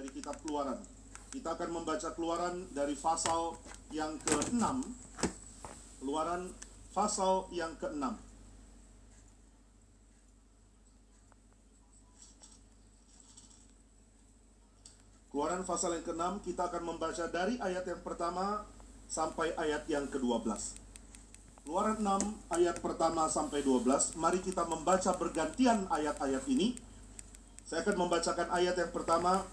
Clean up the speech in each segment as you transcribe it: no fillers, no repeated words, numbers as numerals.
dari kitab Keluaran. Kita akan membaca Keluaran dari pasal yang ke-6. Keluaran pasal yang ke-6. Keluaran pasal yang ke-6, kita akan membaca dari ayat yang pertama sampai ayat yang ke-12. Keluaran 6 ayat pertama sampai 12. Mari kita membaca bergantian ayat-ayat ini. Saya akan membacakan ayat yang pertama,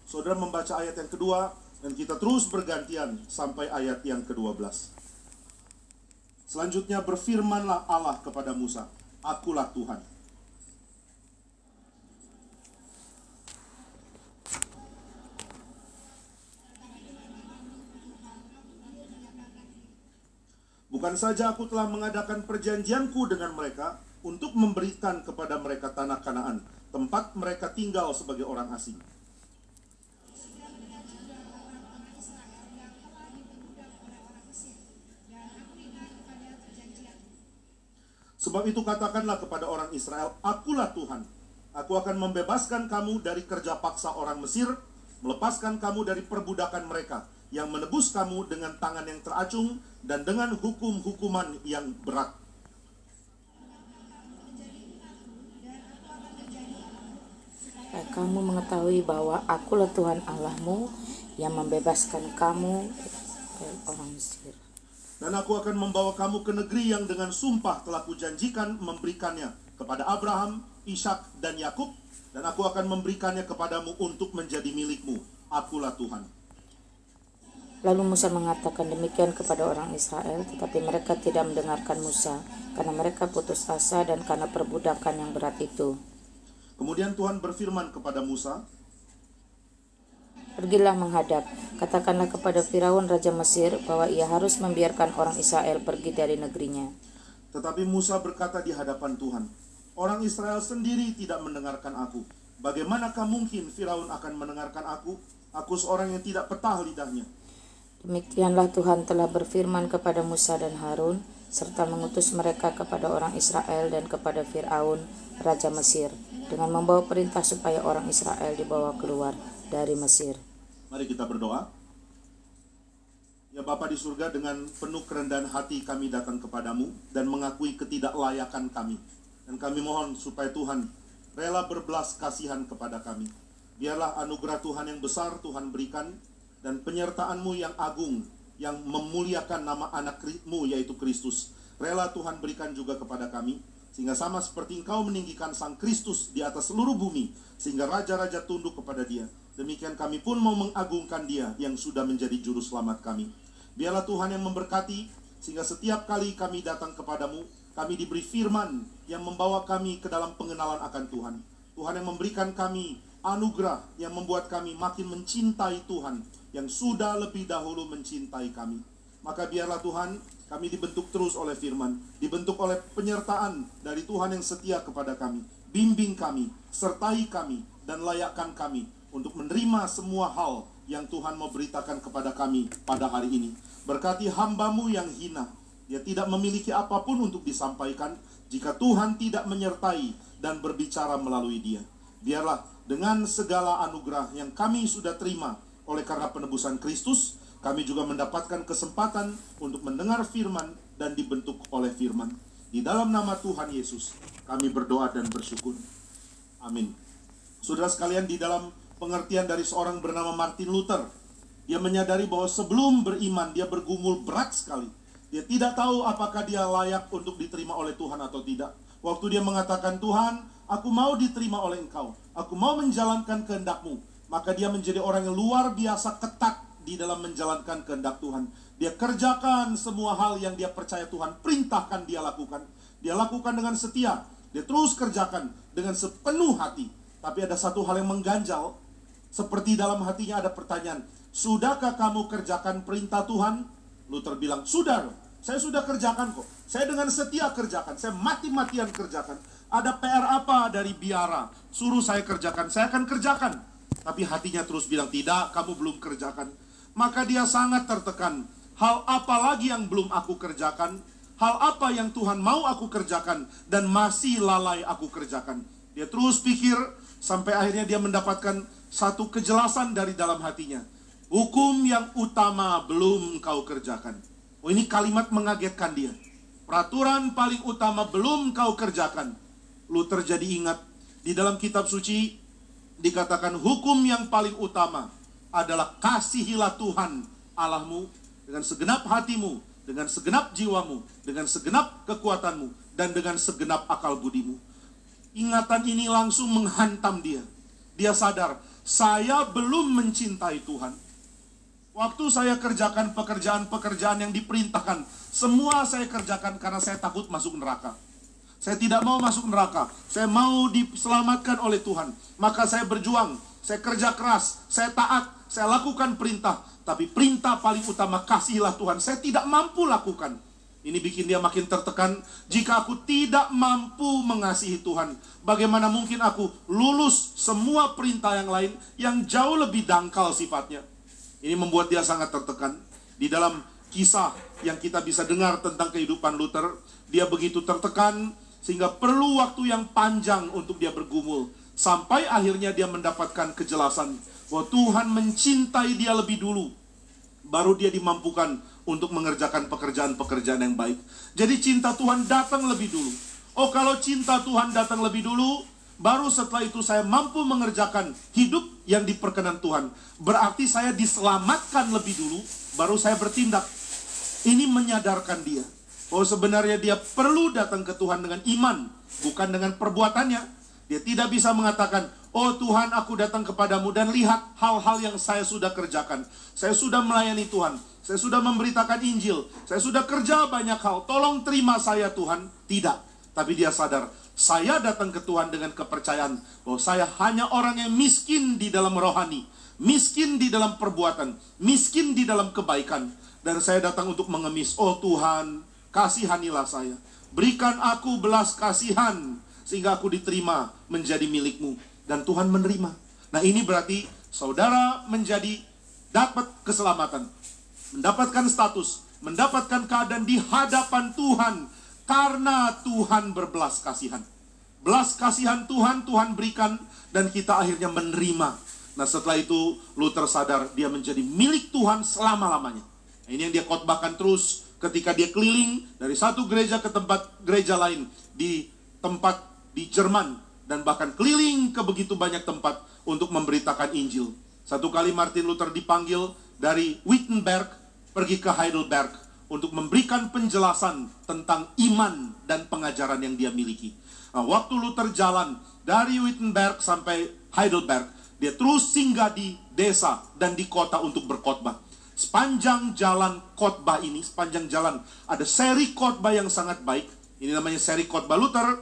saudara membaca ayat yang kedua, dan kita terus bergantian sampai ayat yang ke-12. Selanjutnya berfirmanlah Allah kepada Musa, "Akulah Tuhan." Bukan saja aku telah mengadakan perjanjianku dengan mereka untuk memberikan kepada mereka tanah Kanaan, tempat mereka tinggal sebagai orang asing. Sebab itu katakanlah kepada orang Israel, "Akulah Tuhan. Aku akan membebaskan kamu dari kerja paksa orang Mesir, melepaskan kamu dari perbudakan mereka, yang menebus kamu dengan tangan yang teracung dan dengan hukum-hukuman yang berat." Kamu mengetahui bahwa akulah Tuhan Allahmu yang membebaskan kamu dari orang Mesir. Dan aku akan membawa kamu ke negeri yang dengan sumpah telah kujanjikan memberikannya kepada Abraham, Ishak, dan Yakub, dan aku akan memberikannya kepadamu untuk menjadi milikmu. Akulah Tuhan. Lalu Musa mengatakan demikian kepada orang Israel, tetapi mereka tidak mendengarkan Musa, karena mereka putus asa dan karena perbudakan yang berat itu. Kemudian Tuhan berfirman kepada Musa, "Pergilah menghadap, katakanlah kepada Firaun Raja Mesir bahwa ia harus membiarkan orang Israel pergi dari negerinya." Tetapi Musa berkata di hadapan Tuhan, "Orang Israel sendiri tidak mendengarkan aku. Bagaimanakah mungkin Firaun akan mendengarkan aku? Aku seorang yang tidak petah lidahnya." Demikianlah Tuhan telah berfirman kepada Musa dan Harun, serta mengutus mereka kepada orang Israel dan kepada Firaun Raja Mesir, dengan membawa perintah supaya orang Israel dibawa keluar dari Mesir. Mari kita berdoa. Ya Bapa di surga, dengan penuh kerendahan hati kami datang kepadamu dan mengakui ketidaklayakan kami. Dan kami mohon supaya Tuhan rela berbelas kasihan kepada kami. Biarlah anugerah Tuhan yang besar Tuhan berikan, dan penyertaan-Mu yang agung, yang memuliakan nama anak-Mu yaitu Kristus, rela Tuhan berikan juga kepada kami, sehingga sama seperti Engkau meninggikan Sang Kristus di atas seluruh bumi, sehingga raja-raja tunduk kepada Dia. Demikian kami pun mau mengagungkan Dia yang sudah menjadi juru selamat kami. Biarlah Tuhan yang memberkati, sehingga setiap kali kami datang kepadamu, kami diberi firman yang membawa kami ke dalam pengenalan akan Tuhan. Tuhan yang memberikan kami anugerah yang membuat kami makin mencintai Tuhan yang sudah lebih dahulu mencintai kami. Maka biarlah Tuhan, kami dibentuk terus oleh firman, dibentuk oleh penyertaan dari Tuhan yang setia kepada kami. Bimbing kami, sertai kami, dan layakkan kami untuk menerima semua hal yang Tuhan mau beritakan kepada kami pada hari ini. Berkati hamba-Mu yang hina, dia tidak memiliki apapun untuk disampaikan jika Tuhan tidak menyertai dan berbicara melalui dia. Biarlah dengan segala anugerah yang kami sudah terima oleh karena penebusan Kristus, kami juga mendapatkan kesempatan untuk mendengar firman dan dibentuk oleh firman. Di dalam nama Tuhan Yesus, kami berdoa dan bersyukur. Amin. Saudara sekalian, di dalam pengertian dari seorang bernama Martin Luther, dia menyadari bahwa sebelum beriman, dia bergumul berat sekali. Dia tidak tahu apakah dia layak untuk diterima oleh Tuhan atau tidak. Waktu dia mengatakan, "Tuhan, aku mau diterima oleh Engkau. Aku mau menjalankan kehendak-Mu." Maka dia menjadi orang yang luar biasa ketat di dalam menjalankan kehendak Tuhan. Dia kerjakan semua hal yang dia percaya Tuhan perintahkan dia lakukan. Dia lakukan dengan setia. Dia terus kerjakan dengan sepenuh hati. Tapi ada satu hal yang mengganjal. Seperti dalam hatinya ada pertanyaan, "Sudahkah kamu kerjakan perintah Tuhan?" Luther bilang, "Sudah, saya sudah kerjakan kok. Saya dengan setia kerjakan. Saya mati-matian kerjakan. Ada PR apa dari biara? Suruh saya kerjakan. Saya akan kerjakan." Tapi hatinya terus bilang, "Tidak, kamu belum kerjakan." Maka dia sangat tertekan. Hal apa lagi yang belum aku kerjakan? Hal apa yang Tuhan mau aku kerjakan dan masih lalai aku kerjakan? Dia terus pikir sampai akhirnya dia mendapatkan satu kejelasan dari dalam hatinya. Hukum yang utama belum kau kerjakan. Oh, ini kalimat mengagetkan dia. Peraturan paling utama belum kau kerjakan. Luther jadi ingat, di dalam kitab suci dikatakan hukum yang paling utama adalah kasihilah Tuhan Allahmu dengan segenap hatimu, dengan segenap jiwamu, dengan segenap kekuatanmu, dan dengan segenap akal budimu. Ingatan ini langsung menghantam dia. Dia sadar, saya belum mencintai Tuhan. Waktu saya kerjakan pekerjaan-pekerjaan yang diperintahkan, semua saya kerjakan karena saya takut masuk neraka. Saya tidak mau masuk neraka. Saya mau diselamatkan oleh Tuhan. Maka saya berjuang, saya kerja keras, saya taat, saya lakukan perintah. Tapi perintah paling utama, kasihilah Tuhan, saya tidak mampu lakukan. Ini bikin dia makin tertekan. Jika aku tidak mampu mengasihi Tuhan, bagaimana mungkin aku lulus semua perintah yang lain yang jauh lebih dangkal sifatnya. Ini membuat dia sangat tertekan. Di dalam kisah yang kita bisa dengar tentang kehidupan Luther, dia begitu tertekan sehingga perlu waktu yang panjang untuk dia bergumul. Sampai akhirnya dia mendapatkan kejelasan bahwa Tuhan mencintai dia lebih dulu. Baru dia dimampukan untuk mengerjakan pekerjaan-pekerjaan yang baik. Jadi cinta Tuhan datang lebih dulu. Oh, kalau cinta Tuhan datang lebih dulu, baru setelah itu saya mampu mengerjakan hidup yang diperkenan Tuhan. Berarti saya diselamatkan lebih dulu, baru saya bertindak. Ini menyadarkan dia bahwa sebenarnya dia perlu datang ke Tuhan dengan iman, bukan dengan perbuatannya. Dia tidak bisa mengatakan, oh Tuhan, aku datang kepadamu dan lihat hal-hal yang saya sudah kerjakan. Saya sudah melayani Tuhan, saya sudah memberitakan Injil, saya sudah kerja banyak hal, tolong terima saya Tuhan. Tidak, tapi dia sadar, saya datang ke Tuhan dengan kepercayaan bahwa saya hanya orang yang miskin di dalam rohani, miskin di dalam perbuatan, miskin di dalam kebaikan. Dan saya datang untuk mengemis, oh Tuhan, kasihanilah saya, berikan aku belas kasihan, sehingga aku diterima menjadi milikmu. Dan Tuhan menerima. Nah, ini berarti saudara dapat keselamatan, mendapatkan status, mendapatkan keadaan di hadapan Tuhan, karena Tuhan berbelas kasihan. Belas kasihan Tuhan berikan, dan kita akhirnya menerima. Nah, setelah itu Luther sadar dia menjadi milik Tuhan selama-lamanya. Nah, ini yang dia khotbahkan terus ketika dia keliling dari satu gereja ke tempat gereja lain di Jerman, dan bahkan keliling ke begitu banyak tempat untuk memberitakan Injil. Satu kali Martin Luther dipanggil dari Wittenberg pergi ke Heidelberg untuk memberikan penjelasan tentang iman dan pengajaran yang dia miliki. Nah, waktu Luther jalan dari Wittenberg sampai Heidelberg, dia terus singgah di desa dan di kota untuk berkhotbah. Sepanjang jalan khotbah ini, sepanjang jalan ada seri khotbah yang sangat baik. Ini namanya seri khotbah Luther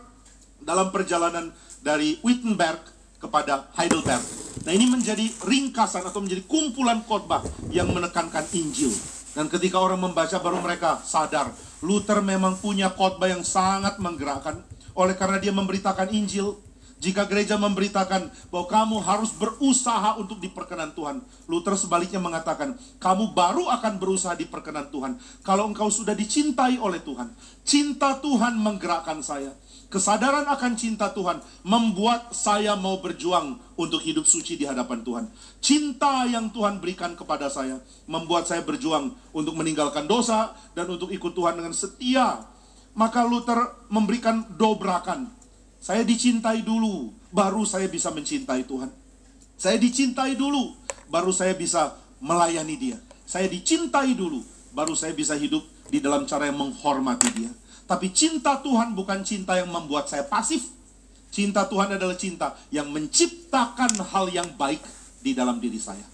dalam perjalanan dari Wittenberg kepada Heidelberg. Nah, ini menjadi ringkasan atau menjadi kumpulan khotbah yang menekankan Injil. Dan ketika orang membaca, baru mereka sadar Luther memang punya khotbah yang sangat menggerakkan. Oleh karena dia memberitakan Injil. Jika gereja memberitakan bahwa kamu harus berusaha untuk diperkenan Tuhan, Luther sebaliknya mengatakan, kamu baru akan berusaha diperkenan Tuhan kalau engkau sudah dicintai oleh Tuhan. Cinta Tuhan menggerakkan saya. Kesadaran akan cinta Tuhan membuat saya mau berjuang untuk hidup suci di hadapan Tuhan. Cinta yang Tuhan berikan kepada saya membuat saya berjuang untuk meninggalkan dosa dan untuk ikut Tuhan dengan setia. Maka Luther memberikan dobrakan. Saya dicintai dulu, baru saya bisa mencintai Tuhan. Saya dicintai dulu, baru saya bisa melayani Dia. Saya dicintai dulu, baru saya bisa hidup di dalam cara yang menghormati Dia. Tapi cinta Tuhan bukan cinta yang membuat saya pasif. Cinta Tuhan adalah cinta yang menciptakan hal yang baik di dalam diri saya.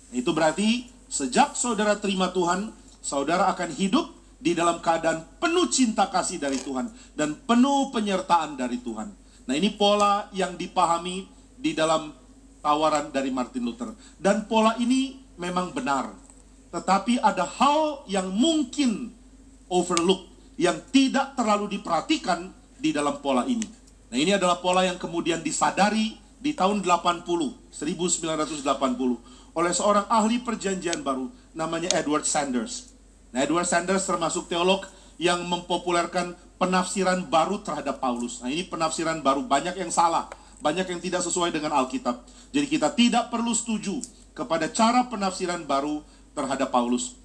Itu berarti sejak saudara terima Tuhan, saudara akan hidup di dalam keadaan penuh cinta kasih dari Tuhan dan penuh penyertaan dari Tuhan. Nah, ini pola yang dipahami di dalam tawaran dari Martin Luther. Dan pola ini memang benar. Tetapi ada hal yang mungkin overlook, yang tidak terlalu diperhatikan di dalam pola ini. Nah, ini adalah pola yang kemudian disadari di tahun 1980 oleh seorang ahli perjanjian baru namanya Edward Sanders. Nah, Edward Sanders termasuk teolog yang mempopulerkan penafsiran baru terhadap Paulus. Nah, ini penafsiran baru, banyak yang salah banyak yang tidak sesuai dengan Alkitab. Jadi kita tidak perlu setuju kepada cara penafsiran baru terhadap Paulus,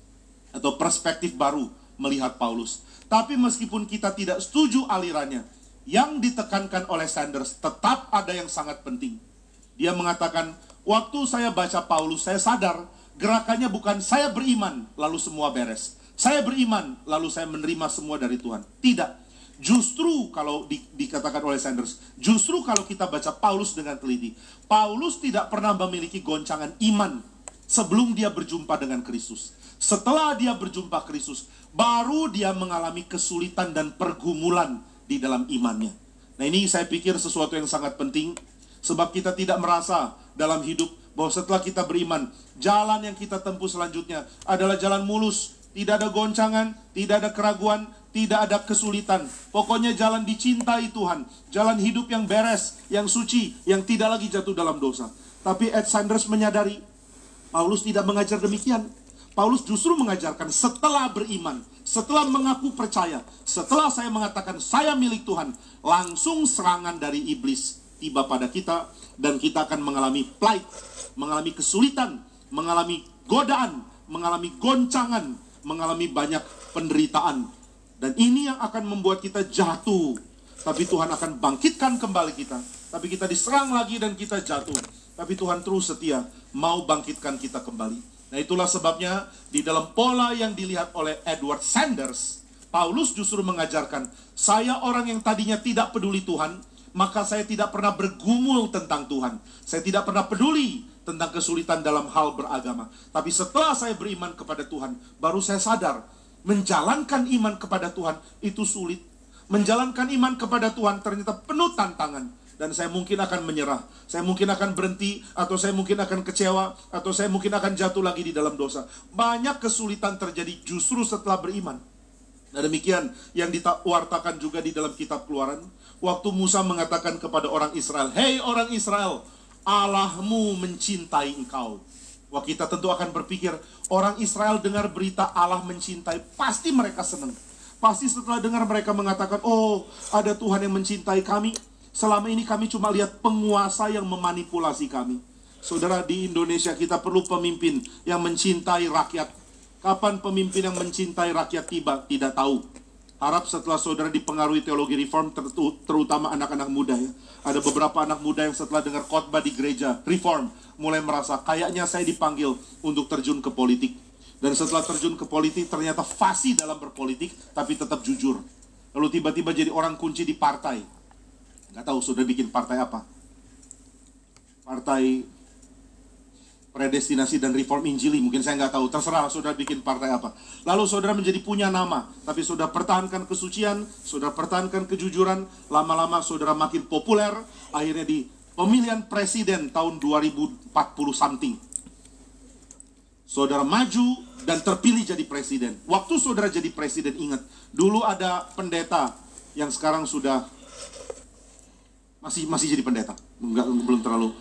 atau perspektif baru melihat Paulus. Tapi meskipun kita tidak setuju alirannya, yang ditekankan oleh Sanders tetap ada yang sangat penting. Dia mengatakan, waktu saya baca Paulus, saya sadar gerakannya bukan saya beriman lalu semua beres, saya beriman lalu saya menerima semua dari Tuhan. Tidak. Justru kalau dikatakan oleh Sanders, justru kalau kita baca Paulus dengan teliti, Paulus tidak pernah memiliki goncangan iman sebelum dia berjumpa dengan Kristus. Setelah dia berjumpa Kristus, baru dia mengalami kesulitan dan pergumulan di dalam imannya. Nah, ini saya pikir sesuatu yang sangat penting, sebab kita tidak merasa dalam hidup bahwa setelah kita beriman, jalan yang kita tempuh selanjutnya adalah jalan mulus, tidak ada goncangan, tidak ada keraguan, tidak ada kesulitan. Pokoknya jalan dicintai Tuhan, jalan hidup yang beres, yang suci, yang tidak lagi jatuh dalam dosa. Tapi Ed Sanders menyadari Paulus tidak mengajar demikian. Paulus justru mengajarkan setelah beriman, setelah mengaku percaya, setelah saya mengatakan saya milik Tuhan, langsung serangan dari iblis tiba pada kita, dan kita akan mengalami plight, mengalami kesulitan, mengalami godaan, mengalami goncangan, mengalami banyak penderitaan. Dan ini yang akan membuat kita jatuh. Tapi Tuhan akan bangkitkan kembali kita. Tapi kita diserang lagi dan kita jatuh. Tapi Tuhan terus setia, mau bangkitkan kita kembali. Nah, itulah sebabnya di dalam pola yang dilihat oleh Edward Sanders, Paulus justru mengajarkan, saya orang yang tadinya tidak peduli Tuhan, maka saya tidak pernah bergumul tentang Tuhan. Saya tidak pernah peduli tentang kesulitan dalam hal beragama. Tapi setelah saya beriman kepada Tuhan, baru saya sadar, menjalankan iman kepada Tuhan itu sulit. Menjalankan iman kepada Tuhan ternyata penuh tantangan. Dan saya mungkin akan menyerah, saya mungkin akan berhenti, atau saya mungkin akan kecewa, atau saya mungkin akan jatuh lagi di dalam dosa. Banyak kesulitan terjadi justru setelah beriman. Nah, demikian yang diwartakan juga di dalam kitab Keluaran. Waktu Musa mengatakan kepada orang Israel, hei orang Israel, Allahmu mencintai engkau. Wah, kita tentu akan berpikir, orang Israel dengar berita Allah mencintai, pasti mereka senang. Pasti setelah dengar mereka mengatakan, oh, ada Tuhan yang mencintai kami. Selama ini kami cuma lihat penguasa yang memanipulasi kami. Saudara, di Indonesia kita perlu pemimpin yang mencintai rakyat. Kapan pemimpin yang mencintai rakyat tiba? Tidak tahu. Harap setelah saudara dipengaruhi teologi reform, terutama anak-anak muda ya. Ada beberapa anak muda yang setelah dengar khotbah di gereja reform, mulai merasa, kayaknya saya dipanggil untuk terjun ke politik. Dan setelah terjun ke politik, ternyata fasih dalam berpolitik, tapi tetap jujur. Lalu tiba-tiba jadi orang kunci di partai. Nggak tahu saudara bikin partai apa. Partai Predestinasi dan Reform Injili, mungkin saya nggak tahu. Terserah saudara bikin partai apa. Lalu saudara menjadi punya nama, tapi saudara pertahankan kesucian, saudara pertahankan kejujuran. Lama-lama saudara makin populer. Akhirnya di pemilihan presiden tahun 2040 something, saudara maju dan terpilih jadi presiden. Waktu saudara jadi presiden, ingat, dulu ada pendeta yang sekarang sudah masih jadi pendeta, belum terlalu.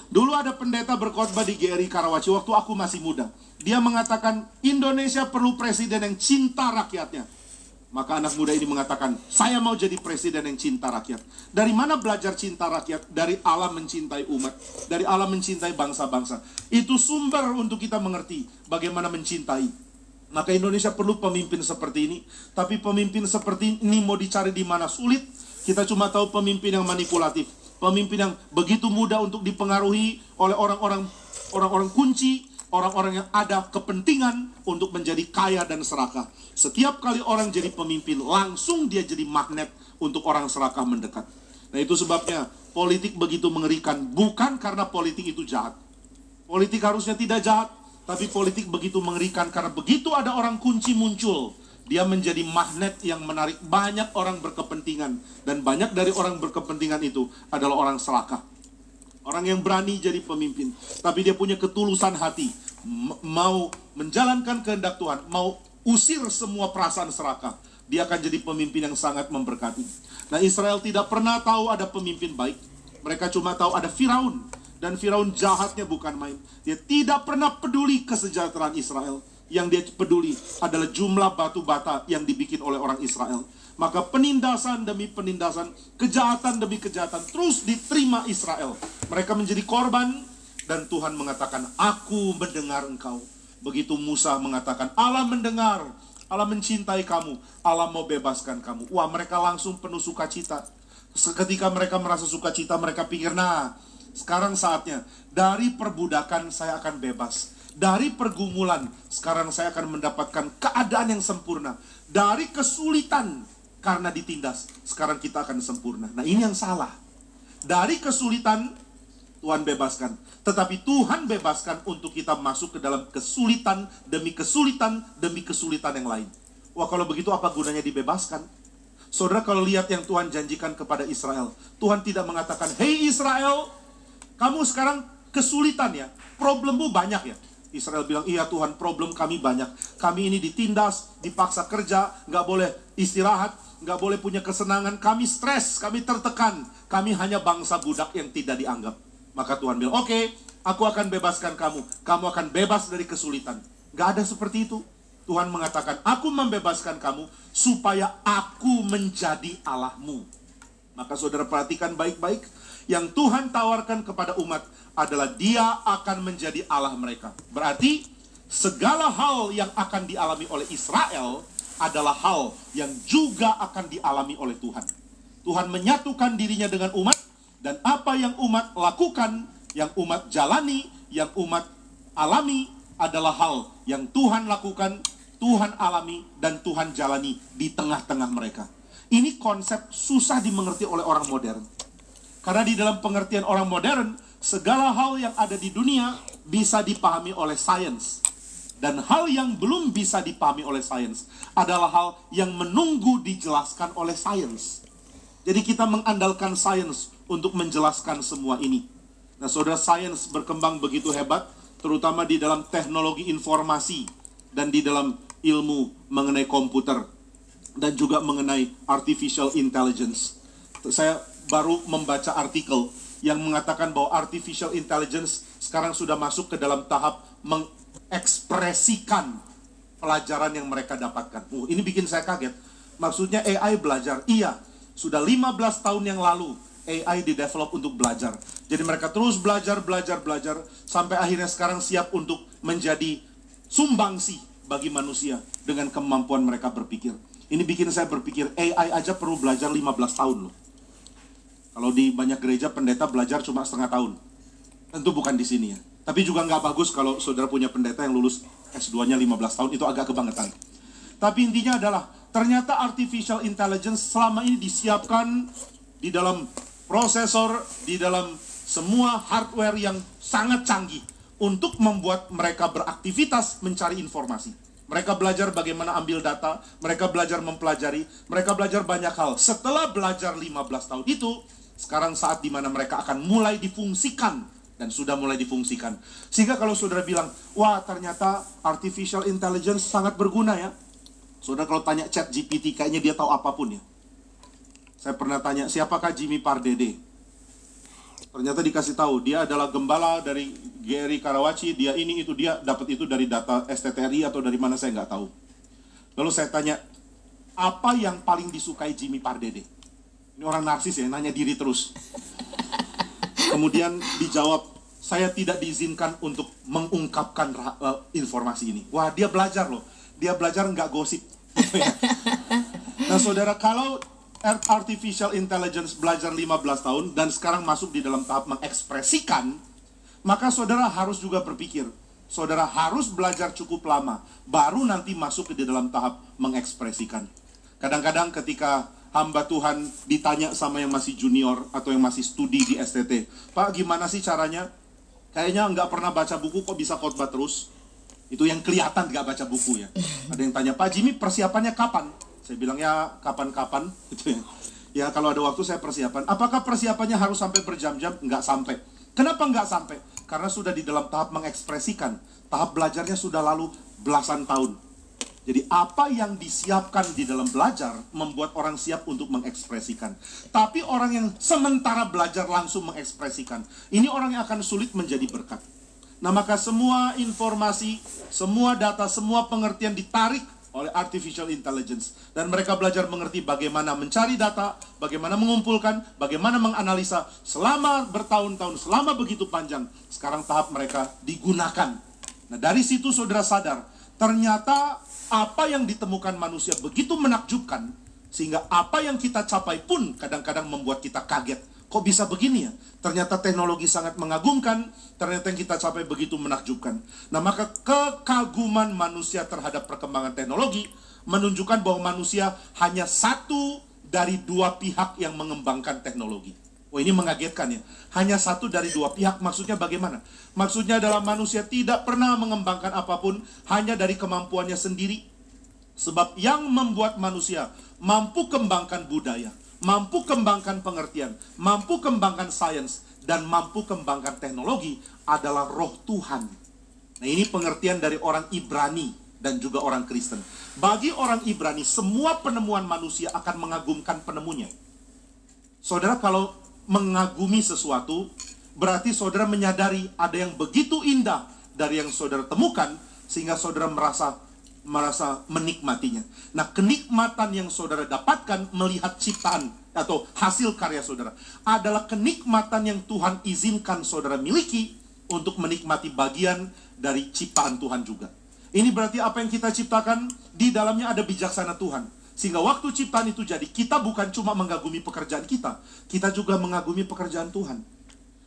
Dulu ada pendeta berkhotbah di GRI Karawaci waktu aku masih muda. Dia mengatakan Indonesia perlu presiden yang cinta rakyatnya. Maka anak muda ini mengatakan, saya mau jadi presiden yang cinta rakyat. Dari mana belajar cinta rakyat? Dari Allah mencintai umat, dari Allah mencintai bangsa-bangsa. Itu sumber untuk kita mengerti bagaimana mencintai. Maka Indonesia perlu pemimpin seperti ini. Tapi pemimpin seperti ini mau dicari di mana? Sulit. Kita cuma tahu pemimpin yang manipulatif, pemimpin yang begitu mudah untuk dipengaruhi oleh orang-orang kunci, orang-orang yang ada kepentingan untuk menjadi kaya dan serakah. Setiap kali orang jadi pemimpin, langsung dia jadi magnet untuk orang serakah mendekat. Nah, itu sebabnya politik begitu mengerikan, bukan karena politik itu jahat. Politik harusnya tidak jahat, tapi politik begitu mengerikan karena begitu ada orang kunci muncul, dia menjadi magnet yang menarik banyak orang berkepentingan. Dan banyak dari orang berkepentingan itu adalah orang serakah. Orang yang berani jadi pemimpin, tapi dia punya ketulusan hati, mau menjalankan kehendak Tuhan, mau usir semua perasaan serakah. Dia akan jadi pemimpin yang sangat memberkati. Nah, Israel tidak pernah tahu ada pemimpin baik. Mereka cuma tahu ada Firaun. Dan Firaun jahatnya bukan main. Dia tidak pernah peduli kesejahteraan Israel. yang dia peduli adalah jumlah batu bata yang dibikin oleh orang Israel. Maka penindasan demi penindasan, kejahatan demi kejahatan terus diterima Israel. Mereka menjadi korban dan Tuhan mengatakan, aku mendengar engkau. Begitu Musa mengatakan, Allah mendengar, Allah mencintai kamu, Allah mau bebaskan kamu. Wah, mereka langsung penuh sukacita. Seketika mereka merasa sukacita, mereka pikir, nah sekarang saatnya dari perbudakan saya akan bebas. Dari pergumulan, sekarang saya akan mendapatkan keadaan yang sempurna. Dari kesulitan, karena ditindas, sekarang kita akan sempurna. Nah, ini yang salah. Dari kesulitan, Tuhan bebaskan. Tetapi Tuhan bebaskan untuk kita masuk ke dalam kesulitan, demi kesulitan, demi kesulitan yang lain. Wah, kalau begitu apa gunanya dibebaskan? Saudara, kalau lihat yang Tuhan janjikan kepada Israel, Tuhan tidak mengatakan, "Hei Israel, kamu sekarang kesulitan ya, problemmu banyak ya." Israel bilang, iya Tuhan, problem kami banyak. Kami ini ditindas, dipaksa kerja, nggak boleh istirahat, nggak boleh punya kesenangan. Kami stres, kami tertekan. Kami hanya bangsa budak yang tidak dianggap. Maka Tuhan bilang, oke, aku akan bebaskan kamu. Kamu akan bebas dari kesulitan. Nggak ada seperti itu. Tuhan mengatakan, aku membebaskan kamu supaya aku menjadi Allahmu. Maka saudara perhatikan baik-baik. Yang Tuhan tawarkan kepada umat adalah dia akan menjadi Allah mereka. Berarti segala hal yang akan dialami oleh Israel adalah hal yang juga akan dialami oleh Tuhan. Tuhan menyatukan dirinya dengan umat, dan apa yang umat lakukan, yang umat jalani, yang umat alami adalah hal yang Tuhan lakukan, Tuhan alami, dan Tuhan jalani di tengah-tengah mereka. Ini konsep susah dimengerti oleh orang modern. Karena di dalam pengertian orang modern, segala hal yang ada di dunia bisa dipahami oleh sains. Dan hal yang belum bisa dipahami oleh sains adalah hal yang menunggu dijelaskan oleh sains. Jadi kita mengandalkan sains untuk menjelaskan semua ini. Nah, saudara, sains berkembang begitu hebat, terutama di dalam teknologi informasi dan di dalam ilmu mengenai komputer dan juga mengenai artificial intelligence. Saya baru membaca artikel yang mengatakan bahwa artificial intelligence sekarang sudah masuk ke dalam tahap mengekspresikan pelajaran yang mereka dapatkan. Ini bikin saya kaget. Maksudnya AI belajar. Iya, sudah 15 tahun yang lalu AI didevelop untuk belajar. Jadi mereka terus belajar, sampai akhirnya sekarang siap untuk menjadi sumbangsi bagi manusia dengan kemampuan mereka berpikir. Ini bikin saya berpikir, AI aja perlu belajar 15 tahun loh. Kalau di banyak gereja pendeta belajar cuma setengah tahun. Tentu bukan di sini ya. Tapi juga nggak bagus kalau saudara punya pendeta yang lulus S2-nya 15 tahun, itu agak kebangetan. Tapi intinya adalah, ternyata artificial intelligence selama ini disiapkan di dalam prosesor, di dalam semua hardware yang sangat canggih untuk membuat mereka beraktivitas mencari informasi. Mereka belajar bagaimana ambil data, mereka belajar mempelajari, mereka belajar banyak hal. Setelah belajar 15 tahun itu, sekarang saat dimana mereka akan mulai difungsikan, dan sudah mulai difungsikan. Sehingga kalau saudara bilang, wah ternyata artificial intelligence sangat berguna ya. Saudara kalau tanya ChatGPT, kayaknya dia tahu apapun ya. Saya pernah tanya, siapakah Jimmy Pardede? Ternyata dikasih tahu, dia adalah gembala dari GRI Karawaci, dia ini itu, dia dapat itu dari data STTRI atau dari mana saya nggak tahu. Lalu saya tanya, apa yang paling disukai Jimmy Pardede? Ini orang narsis ya, nanya diri terus. Kemudian dijawab, saya tidak diizinkan untuk mengungkapkan informasi ini. Wah, dia belajar loh. Dia belajar nggak gosip. Nah saudara, kalau artificial intelligence belajar 15 tahun dan sekarang masuk di dalam tahap mengekspresikan, maka saudara harus juga berpikir, saudara harus belajar cukup lama, baru nanti masuk ke dalam tahap mengekspresikan. Kadang-kadang ketika hamba Tuhan ditanya sama yang masih junior atau yang masih studi di STT, Pak gimana sih caranya? Kayaknya nggak pernah baca buku kok bisa khotbah terus. Itu yang kelihatan nggak baca buku ya. Ada yang tanya, Pak Jimmy persiapannya kapan? Saya bilang ya kapan-kapan gitu ya. Ya kalau ada waktu saya persiapan. Apakah persiapannya harus sampai berjam-jam? Nggak sampai. Kenapa nggak sampai? Karena sudah di dalam tahap mengekspresikan. Tahap belajarnya sudah lalu belasan tahun. Jadi apa yang disiapkan di dalam belajar membuat orang siap untuk mengekspresikan. Tapi orang yang sementara belajar langsung mengekspresikan, ini orang yang akan sulit menjadi berkat. Nah, maka semua informasi, semua data, semua pengertian ditarik oleh artificial intelligence. Dan mereka belajar mengerti bagaimana mencari data, bagaimana mengumpulkan, bagaimana menganalisa selama bertahun-tahun, selama begitu panjang. Sekarang tahap mereka digunakan. Nah, dari situ saudara sadar, ternyata apa yang ditemukan manusia begitu menakjubkan, sehingga apa yang kita capai pun kadang-kadang membuat kita kaget. Kok bisa begini ya? Ternyata teknologi sangat mengagumkan, ternyata yang kita capai begitu menakjubkan. Nah, maka kekaguman manusia terhadap perkembangan teknologi menunjukkan bahwa manusia hanya satu dari dua pihak yang mengembangkan teknologi. Oh, ini mengagetkan ya. Hanya satu dari dua pihak, maksudnya bagaimana? Maksudnya adalah manusia tidak pernah mengembangkan apapun hanya dari kemampuannya sendiri. Sebab yang membuat manusia mampu kembangkan budaya, mampu kembangkan pengertian, mampu kembangkan sains, dan mampu kembangkan teknologi adalah Roh Tuhan. Nah, ini pengertian dari orang Ibrani dan juga orang Kristen. Bagi orang Ibrani, semua penemuan manusia akan mengagumkan penemunya. Saudara, kalau mengagumi sesuatu, berarti saudara menyadari ada yang begitu indah dari yang saudara temukan, sehingga saudara merasa menikmatinya. Nah, kenikmatan yang saudara dapatkan melihat ciptaan atau hasil karya saudara adalah kenikmatan yang Tuhan izinkan saudara miliki untuk menikmati bagian dari ciptaan Tuhan juga. Ini berarti apa yang kita ciptakan, di dalamnya ada bijaksana Tuhan. Sehingga waktu ciptaan itu jadi, kita bukan cuma mengagumi pekerjaan kita juga mengagumi pekerjaan Tuhan.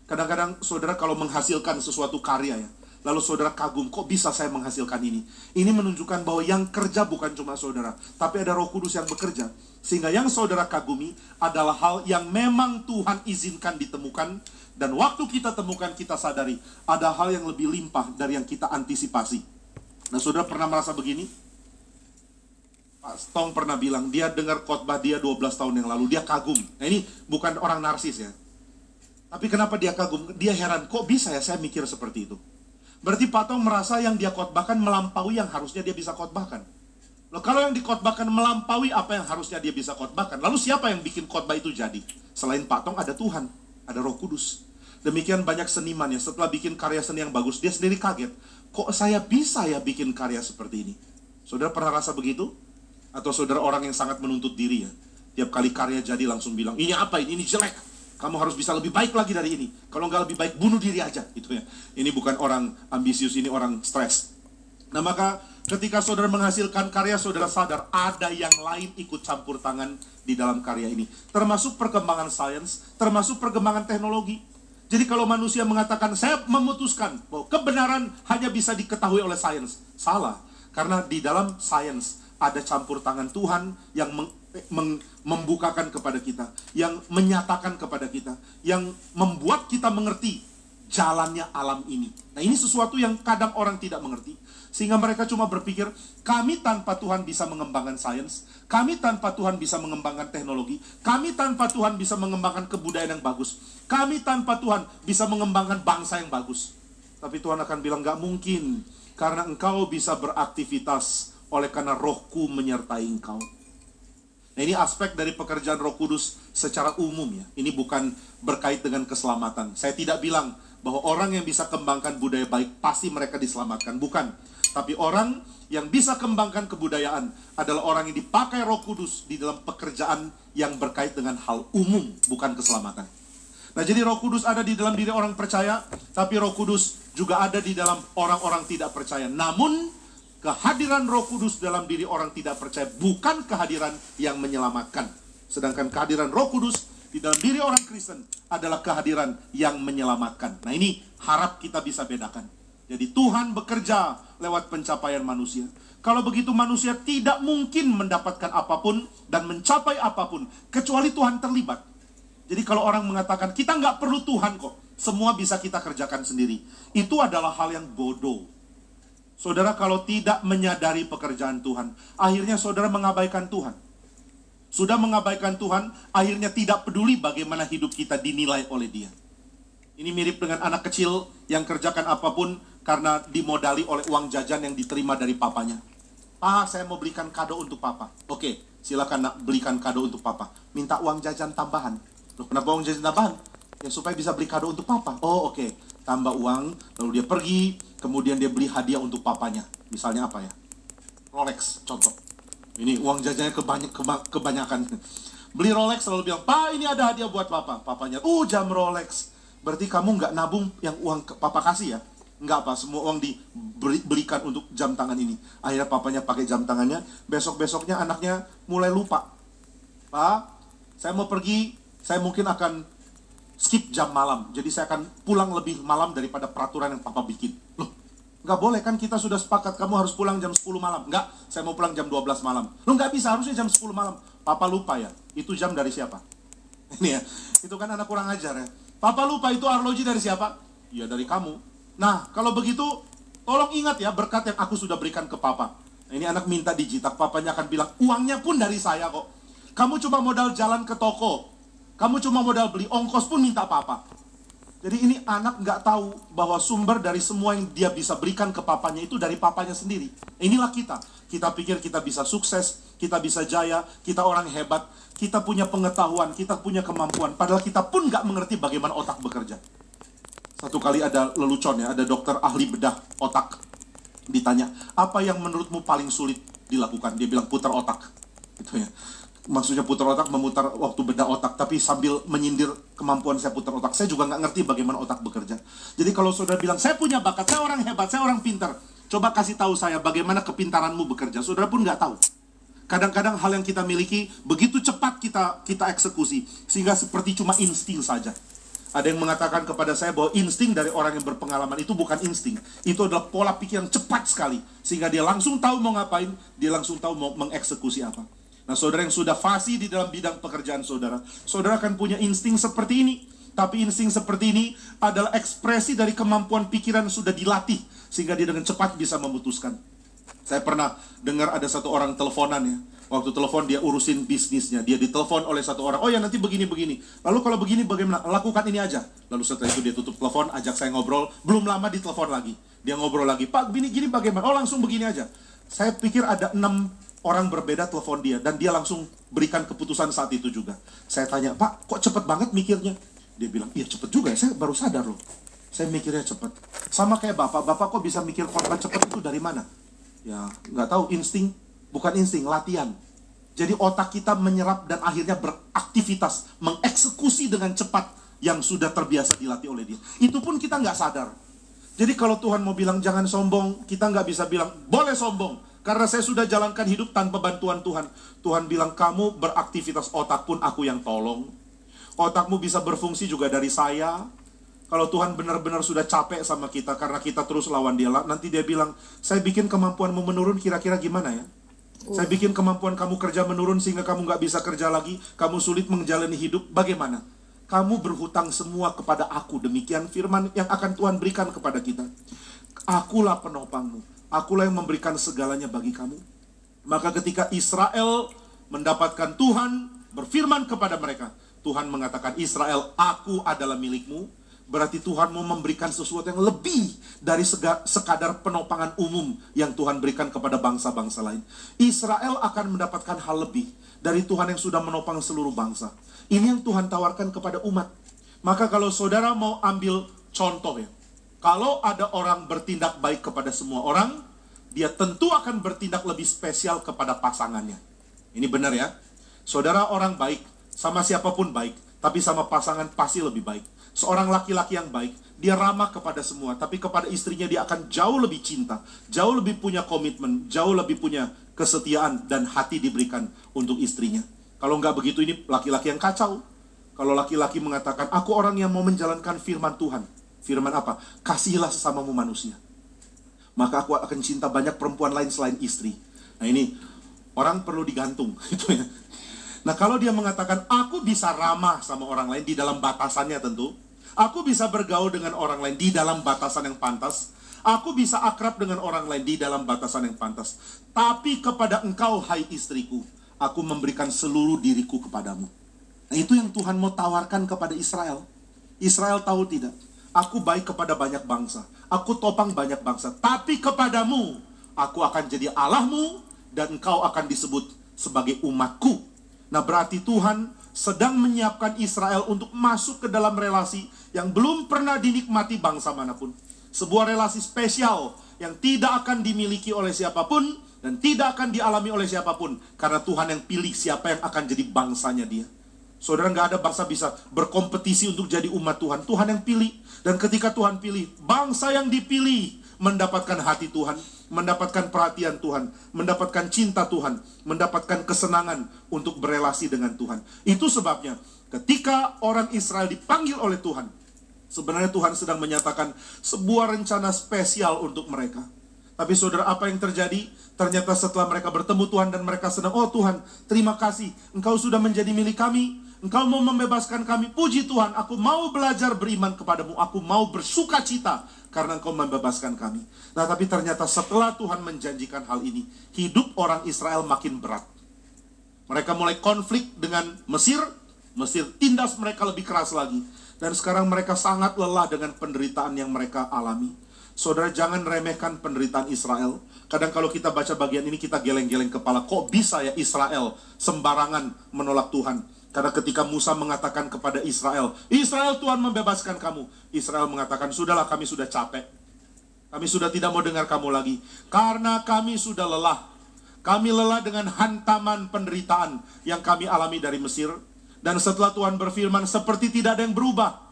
Kadang-kadang saudara kalau menghasilkan sesuatu karya ya, lalu saudara kagum, kok bisa saya menghasilkan ini? Ini menunjukkan bahwa yang kerja bukan cuma saudara, tapi ada Roh Kudus yang bekerja. Sehingga yang saudara kagumi adalah hal yang memang Tuhan izinkan ditemukan. Dan waktu kita temukan, kita sadari ada hal yang lebih limpah dari yang kita antisipasi. Nah, saudara pernah merasa begini? Pak Tong pernah bilang, dia dengar khotbah dia 12 tahun yang lalu, dia kagum. Nah, ini bukan orang narsis ya. Tapi kenapa dia kagum? Dia heran, kok bisa ya saya mikir seperti itu? Berarti Pak Tong merasa yang dia khotbahkan melampaui yang harusnya dia bisa khotbahkan. Loh, kalau yang dikhotbahkan melampaui apa yang harusnya dia bisa khotbahkan, lalu siapa yang bikin khotbah itu jadi? Selain Pak Tong ada Tuhan, ada Roh Kudus. Demikian banyak seniman ya, setelah bikin karya seni yang bagus, dia sendiri kaget. Kok saya bisa ya bikin karya seperti ini? Saudara pernah rasa begitu? Atau saudara orang yang sangat menuntut diri ya? Tiap kali karya jadi langsung bilang, ini apa ini jelek. Kamu harus bisa lebih baik lagi dari ini. Kalau nggak lebih baik, bunuh diri aja. Gitu ya. Ini bukan orang ambisius, ini orang stres. Nah, maka ketika saudara menghasilkan karya, saudara sadar ada yang lain ikut campur tangan di dalam karya ini. Termasuk perkembangan sains, termasuk perkembangan teknologi. Jadi kalau manusia mengatakan, saya memutuskan bahwa kebenaran hanya bisa diketahui oleh sains. Salah. Karena di dalam sains ada campur tangan Tuhan yang membukakan kepada kita, yang menyatakan kepada kita, yang membuat kita mengerti jalannya alam ini. Nah, ini sesuatu yang kadang orang tidak mengerti, sehingga mereka cuma berpikir, kami tanpa Tuhan bisa mengembangkan sains, kami tanpa Tuhan bisa mengembangkan teknologi, kami tanpa Tuhan bisa mengembangkan kebudayaan yang bagus, kami tanpa Tuhan bisa mengembangkan bangsa yang bagus. Tapi Tuhan akan bilang, gak mungkin, karena engkau bisa beraktivitas oleh karena Rohku menyertai engkau. Nah, ini aspek dari pekerjaan Roh Kudus secara umum ya. Ini bukan berkait dengan keselamatan. Saya tidak bilang bahwa orang yang bisa kembangkan budaya baik pasti mereka diselamatkan. Bukan. Tapi orang yang bisa kembangkan kebudayaan adalah orang yang dipakai Roh Kudus di dalam pekerjaan yang berkait dengan hal umum, bukan keselamatan. Nah, jadi Roh Kudus ada di dalam diri orang percaya, tapi Roh Kudus juga ada di dalam orang-orang tidak percaya. Namun kehadiran Roh Kudus dalam diri orang tidak percaya bukan kehadiran yang menyelamatkan. Sedangkan kehadiran Roh Kudus di dalam diri orang Kristen adalah kehadiran yang menyelamatkan. Nah, ini harap kita bisa bedakan. Jadi Tuhan bekerja lewat pencapaian manusia. Kalau begitu manusia tidak mungkin mendapatkan apapun dan mencapai apapun kecuali Tuhan terlibat. Jadi kalau orang mengatakan kita nggak perlu Tuhan kok, semua bisa kita kerjakan sendiri, itu adalah hal yang bodoh. Saudara kalau tidak menyadari pekerjaan Tuhan, akhirnya saudara mengabaikan Tuhan. Sudah mengabaikan Tuhan, akhirnya tidak peduli bagaimana hidup kita dinilai oleh Dia. Ini mirip dengan anak kecil yang kerjakan apapun karena dimodali oleh uang jajan yang diterima dari papanya. Ah, saya mau belikan kado untuk papa. Oke, silakan nak belikan kado untuk papa. Minta uang jajan tambahan. Loh, kenapa uang jajan tambahan? Ya supaya bisa beli kado untuk papa. Oh, oke. tambah uang, lalu dia pergi, kemudian dia beli hadiah untuk papanya. Misalnya apa ya? Rolex, contoh. Ini uang jajannya kebanyakan. Beli Rolex, lalu bilang, "Pak, ini ada hadiah buat papa." Papanya, jam Rolex. Berarti kamu nggak nabung yang uang papa kasih ya? Nggak, Pak, semua uang dibelikan untuk jam tangan ini. Akhirnya papanya pakai jam tangannya, besok-besoknya anaknya mulai lupa. "Pak, saya mau pergi, saya mungkin akan skip jam malam. Jadi saya akan pulang lebih malam daripada peraturan yang papa bikin." Loh, nggak boleh kan, kita sudah sepakat kamu harus pulang jam 10 malam. "Nggak, saya mau pulang jam 12 malam. Loh, nggak bisa, harusnya jam 10 malam. Papa lupa ya, itu jam dari siapa? Ini ya, itu kan anak kurang ajar ya. Papa lupa itu arloji dari siapa? Ya dari kamu. Nah, kalau begitu, tolong ingat ya berkat yang aku sudah berikan ke papa. Nah, ini anak minta dijitak, papanya akan bilang, "Uangnya pun dari saya kok. Kamu cuma modal jalan ke toko. Kamu cuma modal beli, ongkos pun minta papa." Jadi ini anak nggak tahu bahwa sumber dari semua yang dia bisa berikan ke papanya itu dari papanya sendiri. Inilah kita. Kita pikir kita bisa sukses, kita bisa jaya, kita orang hebat, kita punya pengetahuan, kita punya kemampuan. Padahal kita pun nggak mengerti bagaimana otak bekerja. Satu kali ada lelucon ya, ada dokter ahli bedah otak. Ditanya, "Apa yang menurutmu paling sulit dilakukan?" Dia bilang, "Putar otak." Gitu ya. Maksudnya putar otak, memutar waktu bedah otak, tapi sambil menyindir kemampuan saya putar otak. Saya juga nggak ngerti bagaimana otak bekerja. Jadi kalau saudara bilang, "Saya punya bakat, saya orang hebat, saya orang pintar," coba kasih tahu saya bagaimana kepintaranmu bekerja. Saudara pun nggak tahu. Kadang-kadang hal yang kita miliki begitu cepat kita eksekusi, sehingga seperti cuma insting saja. Ada yang mengatakan kepada saya bahwa insting dari orang yang berpengalaman itu bukan insting. Itu adalah pola pikir yang cepat sekali. Sehingga dia langsung tahu mau ngapain, dia langsung tahu mau mengeksekusi apa. Nah, saudara yang sudah fasih di dalam bidang pekerjaan saudara, saudara akan punya insting seperti ini. Tapi insting seperti ini adalah ekspresi dari kemampuan pikiran yang sudah dilatih, sehingga dia dengan cepat bisa memutuskan. Saya pernah dengar ada satu orang teleponan ya. Waktu telepon dia urusin bisnisnya, dia ditelepon oleh satu orang, "Oh ya, nanti begini-begini. Lalu kalau begini bagaimana? Lakukan ini aja." Lalu setelah itu dia tutup telepon, ajak saya ngobrol. Belum lama ditelepon lagi. Dia ngobrol lagi, "Pak, gini-gini bagaimana?" "Oh, langsung begini aja." Saya pikir ada 6 orang berbeda telepon dia, dan dia langsung berikan keputusan saat itu juga. Saya tanya, "Pak, kok cepet banget mikirnya?" Dia bilang, "Iya cepet juga ya, saya baru sadar loh. Saya mikirnya cepet. Sama kayak Bapak kok bisa mikir korban cepet itu dari mana?" Ya, nggak tahu, insting. Bukan insting, latihan. Jadi otak kita menyerap dan akhirnya beraktivitas, mengeksekusi dengan cepat yang sudah terbiasa dilatih oleh dia. Itu pun kita nggak sadar. Jadi kalau Tuhan mau bilang jangan sombong, kita nggak bisa bilang boleh sombong, karena saya sudah jalankan hidup tanpa bantuan Tuhan. Tuhan bilang kamu beraktivitas, otak pun aku yang tolong. Otakmu bisa berfungsi juga dari saya. Kalau Tuhan benar-benar sudah capek sama kita karena kita terus lawan dia, nanti dia bilang, "Saya bikin kemampuanmu menurun, kira-kira gimana ya? Saya bikin kemampuan kamu kerja menurun sehingga kamu nggak bisa kerja lagi, kamu sulit menjalani hidup, bagaimana? Kamu berhutang semua kepada aku." Demikian firman yang akan Tuhan berikan kepada kita. "Akulah penopangmu, akulah yang memberikan segalanya bagi kamu." Maka ketika Israel mendapatkan Tuhan berfirman kepada mereka, Tuhan mengatakan, "Israel, aku adalah milikmu." Berarti Tuhan mau memberikan sesuatu yang lebih dari sekadar penopangan umum yang Tuhan berikan kepada bangsa-bangsa lain. Israel akan mendapatkan hal lebih dari Tuhan yang sudah menopang seluruh bangsa. Ini yang Tuhan tawarkan kepada umat. Maka kalau saudara mau ambil contoh ya, kalau ada orang bertindak baik kepada semua orang, dia tentu akan bertindak lebih spesial kepada pasangannya. Ini benar ya. Saudara orang baik, sama siapapun baik, tapi sama pasangan pasti lebih baik. Seorang laki-laki yang baik, dia ramah kepada semua, tapi kepada istrinya dia akan jauh lebih cinta, jauh lebih punya komitmen, jauh lebih punya kesetiaan dan hati diberikan untuk istrinya. Kalau nggak begitu, ini laki-laki yang kacau. Kalau laki-laki mengatakan, "Aku orang yang mau menjalankan firman Tuhan." Firman apa? "Kasihilah sesamamu manusia." Maka aku akan cinta banyak perempuan lain selain istri. Nah ini, orang perlu digantung. Gitu ya. Nah kalau dia mengatakan, "Aku bisa ramah sama orang lain," di dalam batasannya tentu. "Aku bisa bergaul dengan orang lain di dalam batasan yang pantas. Aku bisa akrab dengan orang lain di dalam batasan yang pantas. Tapi kepada engkau, hai istriku, aku memberikan seluruh diriku kepadamu." Nah itu yang Tuhan mau tawarkan kepada Israel. Israel tahu tidak? Aku baik kepada banyak bangsa. Aku topang banyak bangsa. Tapi kepadamu, aku akan jadi Allahmu dan engkau akan disebut sebagai umatku. Nah berarti Tuhan sedang menyiapkan Israel untuk masuk ke dalam relasi yang belum pernah dinikmati bangsa manapun. Sebuah relasi spesial yang tidak akan dimiliki oleh siapapun dan tidak akan dialami oleh siapapun, karena Tuhan yang pilih siapa yang akan jadi bangsanya dia. Saudara, nggak ada bangsa bisa berkompetisi untuk jadi umat Tuhan. Tuhan yang pilih. Dan ketika Tuhan pilih, bangsa yang dipilih mendapatkan hati Tuhan, mendapatkan perhatian Tuhan, mendapatkan cinta Tuhan, mendapatkan kesenangan untuk berelasi dengan Tuhan. Itu sebabnya ketika orang Israel dipanggil oleh Tuhan, sebenarnya Tuhan sedang menyatakan sebuah rencana spesial untuk mereka. Tapi saudara, apa yang terjadi? Ternyata setelah mereka bertemu Tuhan dan mereka sedang, oh Tuhan, terima kasih, Engkau sudah menjadi milik kami. Engkau mau membebaskan kami. Puji Tuhan, aku mau belajar beriman kepadamu. Aku mau bersuka cita karena Engkau membebaskan kami. Nah, tapi ternyata setelah Tuhan menjanjikan hal ini, hidup orang Israel makin berat. Mereka mulai konflik dengan Mesir. Mesir tindas mereka lebih keras lagi. Dan sekarang mereka sangat lelah dengan penderitaan yang mereka alami. Saudara, jangan remehkan penderitaan Israel. Kadang kalau kita baca bagian ini, kita geleng-geleng kepala. Kok bisa ya Israel sembarangan menolak Tuhan? Karena ketika Musa mengatakan kepada Israel, Israel, Tuhan membebaskan kamu. Israel mengatakan, sudahlah, kami sudah capek. Kami sudah tidak mau dengar kamu lagi. Karena kami sudah lelah. Kami lelah dengan hantaman penderitaan yang kami alami dari Mesir. Dan setelah Tuhan berfirman, seperti tidak ada yang berubah.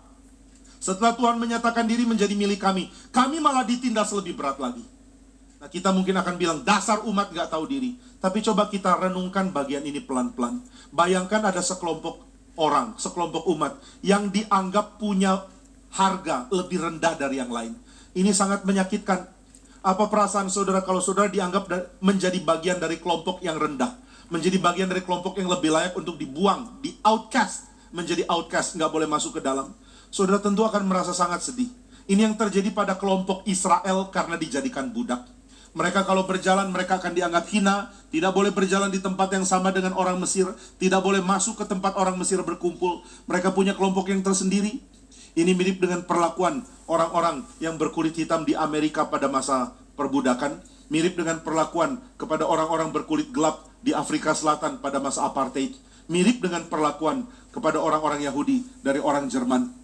Setelah Tuhan menyatakan diri menjadi milik kami malah ditindas lebih berat lagi. Nah, kita mungkin akan bilang, dasar umat gak tahu diri. Tapi coba kita renungkan bagian ini pelan-pelan. Bayangkan ada sekelompok orang, sekelompok umat yang dianggap punya harga lebih rendah dari yang lain. Ini sangat menyakitkan. Apa perasaan saudara kalau saudara dianggap menjadi bagian dari kelompok yang rendah, menjadi bagian dari kelompok yang lebih layak untuk dibuang, di outcast, menjadi outcast, gak boleh masuk ke dalam. Saudara tentu akan merasa sangat sedih. Ini yang terjadi pada kelompok Israel karena dijadikan budak. Mereka kalau berjalan, mereka akan dianggap hina. Tidak boleh berjalan di tempat yang sama dengan orang Mesir. Tidak boleh masuk ke tempat orang Mesir berkumpul. Mereka punya kelompok yang tersendiri. Ini mirip dengan perlakuan orang-orang yang berkulit hitam di Amerika pada masa perbudakan. Mirip dengan perlakuan kepada orang-orang berkulit gelap di Afrika Selatan pada masa apartheid. Mirip dengan perlakuan kepada orang-orang Yahudi dari orang Jerman.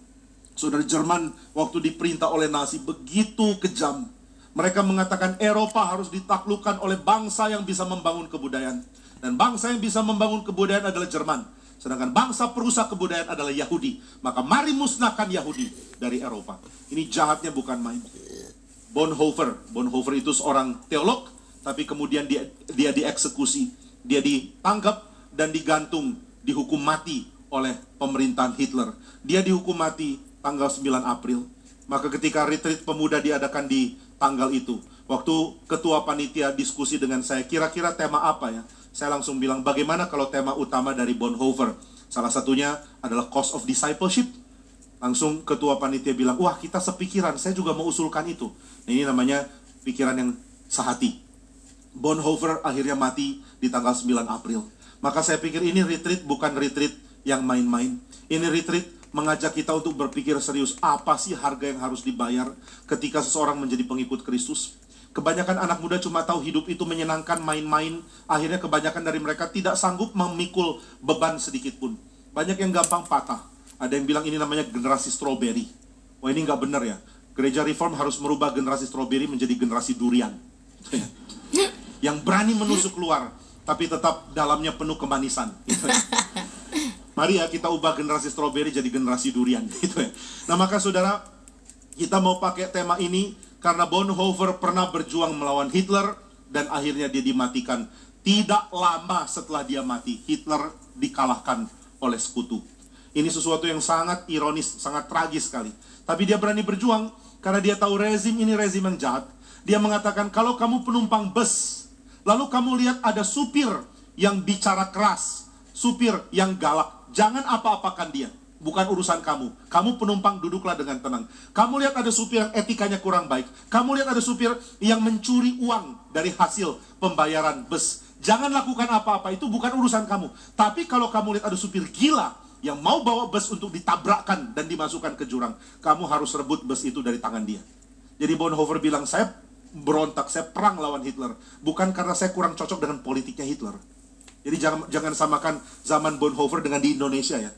Saudara, Jerman waktu diperintah oleh Nazi begitu kejam. Mereka mengatakan Eropa harus ditaklukkan oleh bangsa yang bisa membangun kebudayaan. Dan bangsa yang bisa membangun kebudayaan adalah Jerman. Sedangkan bangsa perusak kebudayaan adalah Yahudi. Maka mari musnahkan Yahudi dari Eropa. Ini jahatnya bukan main. Bonhoeffer itu seorang teolog, tapi kemudian dia dieksekusi. Dia ditangkap dan digantung, dihukum mati oleh pemerintahan Hitler. Dia dihukum mati tanggal 9 April. Maka ketika retreat pemuda diadakan di tanggal itu, waktu ketua panitia diskusi dengan saya, kira-kira tema apa ya? Saya langsung bilang, bagaimana kalau tema utama dari Bonhoeffer? Salah satunya adalah cost of discipleship. Langsung ketua panitia bilang, wah kita sepikiran, saya juga mau usulkan itu. Nah, ini namanya pikiran yang sehati. Bonhoeffer akhirnya mati di tanggal 9 April. Maka saya pikir ini retreat bukan retreat yang main-main. Ini retreat mengajak kita untuk berpikir serius, apa sih harga yang harus dibayar ketika seseorang menjadi pengikut Kristus. Kebanyakan anak muda cuma tahu hidup itu menyenangkan, main-main. Akhirnya kebanyakan dari mereka tidak sanggup memikul beban sedikit pun. Banyak yang gampang patah. Ada yang bilang ini namanya generasi strawberry. Wah, ini nggak benar ya. Gereja Reform harus merubah generasi strawberry menjadi generasi durian. Yang berani menusuk keluar, tapi tetap dalamnya penuh kemanisan. Mari ya kita ubah generasi strawberry jadi generasi durian. Nah, maka saudara, kita mau pakai tema ini karena Bonhoeffer pernah berjuang melawan Hitler dan akhirnya dia dimatikan. Tidak lama setelah dia mati, Hitler dikalahkan oleh sekutu. Ini sesuatu yang sangat ironis, sangat tragis sekali. Tapi dia berani berjuang karena dia tahu rezim ini rezim yang jahat. Dia mengatakan, kalau kamu penumpang bus, lalu kamu lihat ada supir yang bicara keras, supir yang galak, jangan apa-apakan dia. Bukan urusan kamu. Kamu penumpang, duduklah dengan tenang. Kamu lihat ada supir yang etikanya kurang baik. Kamu lihat ada supir yang mencuri uang dari hasil pembayaran bus. Jangan lakukan apa-apa, itu bukan urusan kamu. Tapi kalau kamu lihat ada supir gila yang mau bawa bus untuk ditabrakkan dan dimasukkan ke jurang, kamu harus rebut bus itu dari tangan dia. Jadi Bonhoeffer bilang, saya berontak, saya perang lawan Hitler. Bukan karena saya kurang cocok dengan politiknya Hitler. Jadi jangan samakan zaman Bonhoeffer dengan di Indonesia ya.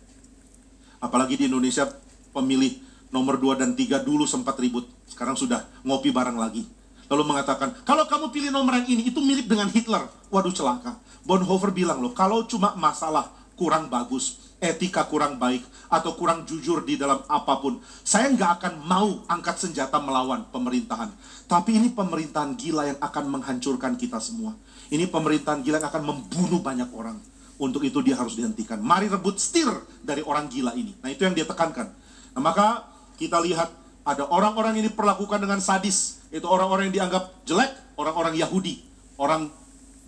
Apalagi di Indonesia pemilih nomor 2 dan 3 dulu sempat ribut. Sekarang sudah ngopi bareng lagi. Lalu mengatakan, kalau kamu pilih nomor yang ini, itu mirip dengan Hitler. Waduh, celaka. Bonhoeffer bilang loh, kalau cuma masalah kurang bagus, etika kurang baik, atau kurang jujur di dalam apapun, saya nggak akan mau angkat senjata melawan pemerintahan. Tapi ini pemerintahan gila yang akan menghancurkan kita semua. Ini pemerintahan gila yang akan membunuh banyak orang. Untuk itu dia harus dihentikan. Mari rebut setir dari orang gila ini. Nah, itu yang dia tekankan. Nah, maka kita lihat ada orang-orang yang diperlakukan dengan sadis. Itu orang-orang yang dianggap jelek, orang-orang Yahudi. Orang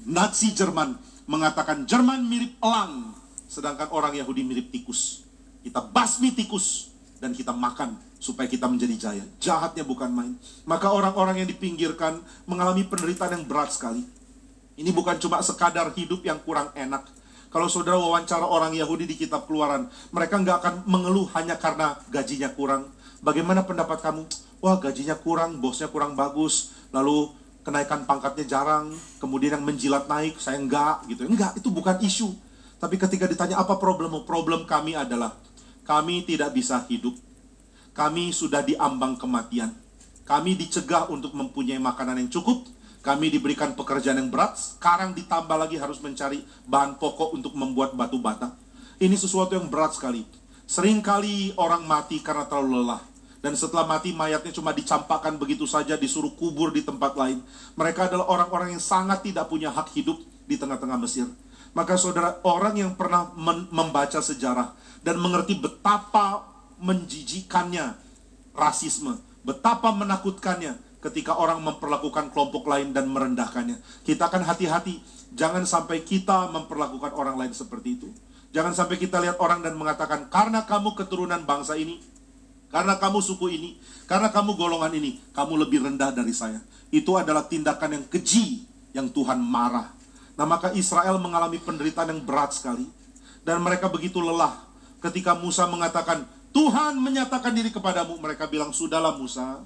Nazi Jerman mengatakan Jerman mirip elang, sedangkan orang Yahudi mirip tikus. Kita basmi tikus dan kita makan supaya kita menjadi jaya. Jahatnya bukan main. Maka orang-orang yang dipinggirkan mengalami penderitaan yang berat sekali. Ini bukan cuma sekadar hidup yang kurang enak. Kalau saudara wawancara orang Yahudi di kitab Keluaran, mereka nggak akan mengeluh hanya karena gajinya kurang. Bagaimana pendapat kamu? Wah, gajinya kurang, bosnya kurang bagus, lalu kenaikan pangkatnya jarang, kemudian yang menjilat naik, saya enggak gitu. Enggak, itu bukan isu. Tapi ketika ditanya apa problemmu? Problem kami adalah kami tidak bisa hidup. Kami sudah diambang kematian. Kami dicegah untuk mempunyai makanan yang cukup. Kami diberikan pekerjaan yang berat, sekarang ditambah lagi harus mencari bahan pokok untuk membuat batu bata. Ini sesuatu yang berat sekali. Seringkali orang mati karena terlalu lelah. Dan setelah mati, mayatnya cuma dicampakkan begitu saja, disuruh kubur di tempat lain. Mereka adalah orang-orang yang sangat tidak punya hak hidup di tengah-tengah Mesir. Maka saudara, orang yang pernah membaca sejarah dan mengerti betapa menjijikannya rasisme, betapa menakutkannya ketika orang memperlakukan kelompok lain dan merendahkannya. Kita akan hati-hati, jangan sampai kita memperlakukan orang lain seperti itu. Jangan sampai kita lihat orang dan mengatakan, karena kamu keturunan bangsa ini, karena kamu suku ini, karena kamu golongan ini, kamu lebih rendah dari saya. Itu adalah tindakan yang keji, yang Tuhan marah. Nah, maka Israel mengalami penderitaan yang berat sekali. Dan mereka begitu lelah. Ketika Musa mengatakan, Tuhan menyatakan diri kepadamu, mereka bilang, sudahlah Musa,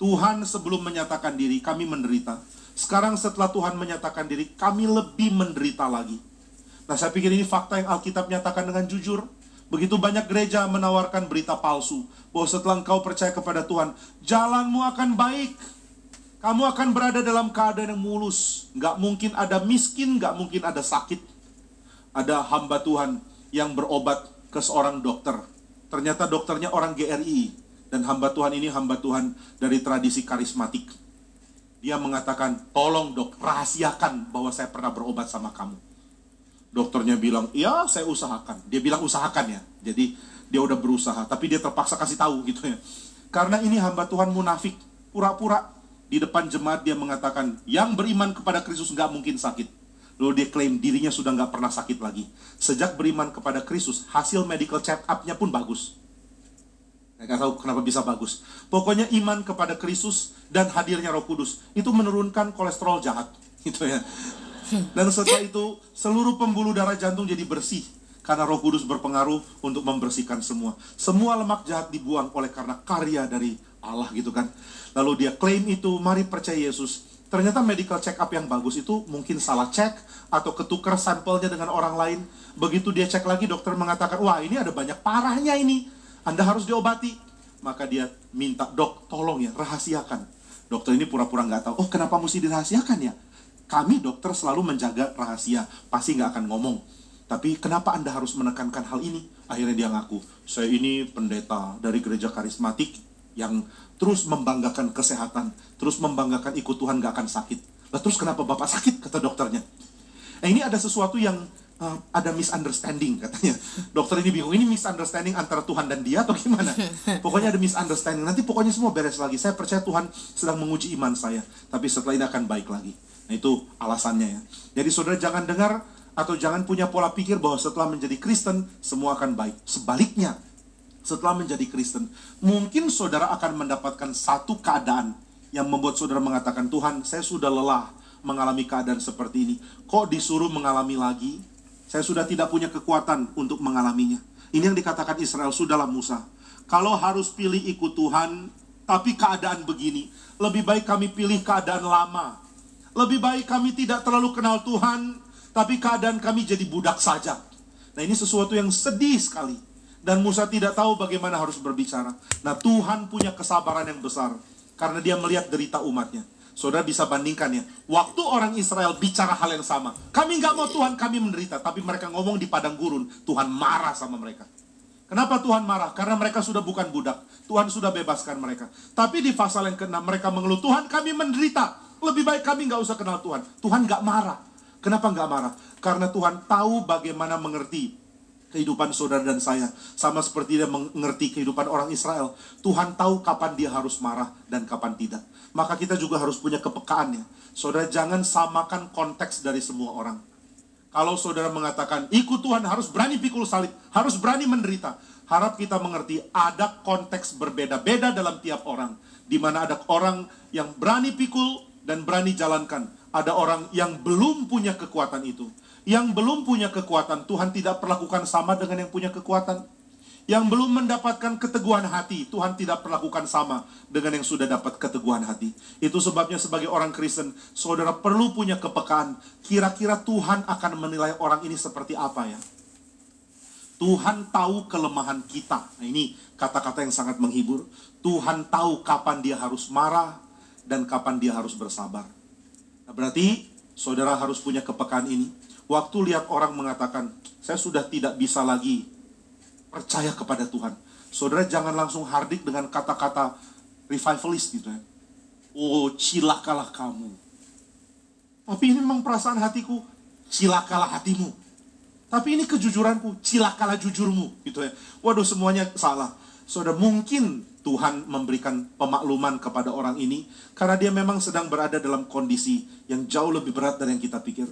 Tuhan sebelum menyatakan diri, kami menderita. Sekarang setelah Tuhan menyatakan diri, kami lebih menderita lagi. Nah, saya pikir ini fakta yang Alkitab nyatakan dengan jujur. Begitu banyak gereja menawarkan berita palsu, bahwa setelah engkau percaya kepada Tuhan, jalanmu akan baik. Kamu akan berada dalam keadaan yang mulus. Nggak mungkin ada miskin, nggak mungkin ada sakit. Ada hamba Tuhan yang berobat ke seorang dokter. Ternyata dokternya orang GRI. Dan hamba Tuhan ini hamba Tuhan dari tradisi karismatik. Dia mengatakan, tolong dok, rahasiakan bahwa saya pernah berobat sama kamu. Dokternya bilang, ya saya usahakan. Dia bilang usahakan ya. Jadi dia udah berusaha, tapi dia terpaksa kasih tahu gitu ya. Karena ini hamba Tuhan munafik, pura-pura. Di depan jemaat dia mengatakan, yang beriman kepada Kristus nggak mungkin sakit. Lalu dia klaim dirinya sudah nggak pernah sakit lagi. Sejak beriman kepada Kristus, hasil medical check up-nya pun bagus. Saya nggak tahu kenapa bisa bagus. Pokoknya iman kepada Kristus dan hadirnya Roh Kudus itu menurunkan kolesterol jahat, gitu ya. Dan setelah itu seluruh pembuluh darah jantung jadi bersih karena Roh Kudus berpengaruh untuk membersihkan semua. Semua lemak jahat dibuang oleh karena karya dari Allah, gitu kan. Lalu dia klaim itu, mari percaya Yesus. Ternyata medical check up yang bagus itu mungkin salah cek atau ketukar sampelnya dengan orang lain. Begitu dia cek lagi, dokter mengatakan, wah ini ada banyak parahnya ini. Anda harus diobati. Maka dia minta, dok tolong ya rahasiakan. Dokter ini pura-pura nggak tahu. Oh, kenapa mesti dirahasiakan ya? Kami dokter selalu menjaga rahasia, pasti nggak akan ngomong. Tapi kenapa Anda harus menekankan hal ini? Akhirnya dia ngaku, saya ini pendeta dari gereja karismatik yang terus membanggakan kesehatan, terus membanggakan ikut Tuhan nggak akan sakit. Lah terus kenapa Bapak sakit? Kata dokternya. Nah, ini ada sesuatu yang ada misunderstanding katanya. Dokter ini bingung, ini misunderstanding antara Tuhan dan dia atau gimana? Pokoknya ada misunderstanding. Nanti pokoknya semua beres lagi. Saya percaya Tuhan sedang menguji iman saya, tapi setelah ini akan baik lagi. Nah, itu alasannya ya. Jadi saudara jangan dengar atau jangan punya pola pikir bahwa setelah menjadi Kristen semua akan baik. Sebaliknya, setelah menjadi Kristen, mungkin saudara akan mendapatkan satu keadaan yang membuat saudara mengatakan, Tuhan, saya sudah lelah mengalami keadaan seperti ini. Kok disuruh mengalami lagi? Saya sudah tidak punya kekuatan untuk mengalaminya. Ini yang dikatakan Israel, sudahlah Musa. Kalau harus pilih ikut Tuhan, tapi keadaan begini, lebih baik kami pilih keadaan lama. Lebih baik kami tidak terlalu kenal Tuhan, tapi keadaan kami jadi budak saja. Nah, ini sesuatu yang sedih sekali. Dan Musa tidak tahu bagaimana harus berbicara. Nah, Tuhan punya kesabaran yang besar karena dia melihat derita umatnya. Saudara bisa bandingkan ya, waktu orang Israel bicara hal yang sama, kami nggak mau Tuhan, kami menderita. Tapi mereka ngomong di padang gurun, Tuhan marah sama mereka. Kenapa Tuhan marah? Karena mereka sudah bukan budak. Tuhan sudah bebaskan mereka. Tapi di pasal yang ke-6 mereka mengeluh, Tuhan kami menderita, lebih baik kami nggak usah kenal Tuhan. Tuhan nggak marah. Kenapa nggak marah? Karena Tuhan tahu bagaimana mengerti kehidupan saudara dan saya. Sama seperti dia mengerti kehidupan orang Israel. Tuhan tahu kapan dia harus marah dan kapan tidak. Maka kita juga harus punya kepekaannya. Saudara, jangan samakan konteks dari semua orang. Kalau saudara mengatakan, ikut Tuhan harus berani pikul salib, harus berani menderita. Harap kita mengerti ada konteks berbeda-beda dalam tiap orang. Di mana ada orang yang berani pikul dan berani jalankan. Ada orang yang belum punya kekuatan itu. Yang belum punya kekuatan, Tuhan tidak perlakukan sama dengan yang punya kekuatan. Yang belum mendapatkan keteguhan hati, Tuhan tidak perlakukan sama dengan yang sudah dapat keteguhan hati. Itu sebabnya sebagai orang Kristen, saudara perlu punya kepekaan. Kira-kira Tuhan akan menilai orang ini seperti apa ya? Tuhan tahu kelemahan kita. Nah, ini kata-kata yang sangat menghibur. Tuhan tahu kapan dia harus marah dan kapan dia harus bersabar. Nah, berarti saudara harus punya kepekaan ini. Waktu lihat orang mengatakan, saya sudah tidak bisa lagi percaya kepada Tuhan. Saudara jangan langsung hardik dengan kata-kata revivalist gitu ya. Oh, cilakalah kamu. Tapi ini memang perasaan hatiku, cilakalah hatimu. Tapi ini kejujuranku, cilakalah jujurmu gitu ya. Waduh, semuanya salah. Saudara, mungkin Tuhan memberikan pemakluman kepada orang ini karena dia memang sedang berada dalam kondisi yang jauh lebih berat dari yang kita pikir.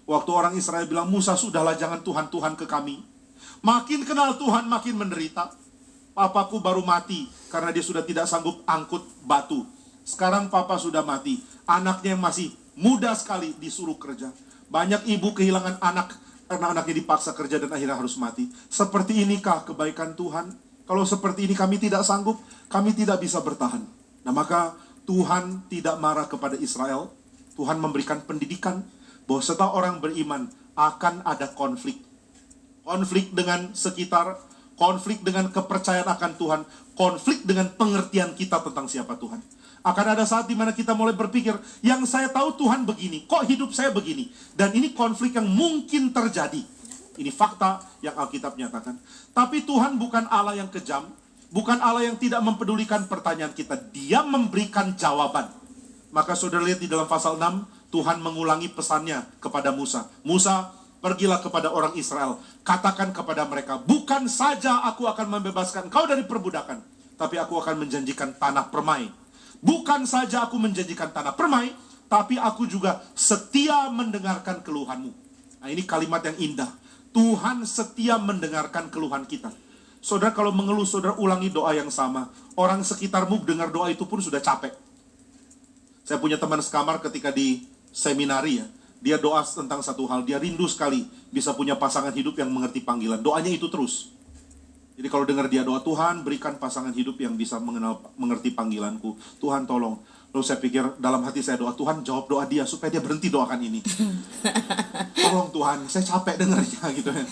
Waktu orang Israel bilang, Musa sudahlah jangan Tuhan-Tuhan ke kami. Makin kenal Tuhan makin menderita. Papaku baru mati karena dia sudah tidak sanggup angkut batu. Sekarang papa sudah mati. Anaknya yang masih muda sekali disuruh kerja. Banyak ibu kehilangan anak karena anaknya dipaksa kerja dan akhirnya harus mati. Seperti inikah kebaikan Tuhan? Kalau seperti ini kami tidak sanggup, kami tidak bisa bertahan. Nah, maka Tuhan tidak marah kepada Israel. Tuhan memberikan pendidikan bahwa setelah orang beriman akan ada konflik. Konflik dengan sekitar, konflik dengan kepercayaan akan Tuhan, konflik dengan pengertian kita tentang siapa Tuhan. Akan ada saat di mana kita mulai berpikir, yang saya tahu Tuhan begini, kok hidup saya begini? Dan ini konflik yang mungkin terjadi. Ini fakta yang Alkitab nyatakan. Tapi Tuhan bukan Allah yang kejam, bukan Allah yang tidak mempedulikan pertanyaan kita. Dia memberikan jawaban. Maka saudara lihat di dalam pasal 6, Tuhan mengulangi pesannya kepada Musa. Musa, pergilah kepada orang Israel. Katakan kepada mereka, bukan saja aku akan membebaskan kau dari perbudakan, tapi aku akan menjanjikan tanah permai. Bukan saja aku menjanjikan tanah permai, tapi aku juga setia mendengarkan keluhanmu. Nah, ini kalimat yang indah. Tuhan setia mendengarkan keluhan kita. Saudara kalau mengeluh, saudara ulangi doa yang sama. Orang sekitarmu dengar doa itu pun sudah capek. Saya punya teman sekamar ketika di seminari ya, dia doa tentang satu hal, dia rindu sekali bisa punya pasangan hidup yang mengerti panggilan. Doanya itu terus. Jadi kalau dengar dia doa, Tuhan berikan pasangan hidup yang bisa mengerti panggilanku. Tuhan tolong. Lalu saya pikir dalam hati saya doa, Tuhan jawab doa dia supaya dia berhenti doakan ini. Tolong Tuhan, saya capek dengarnya gitu ya.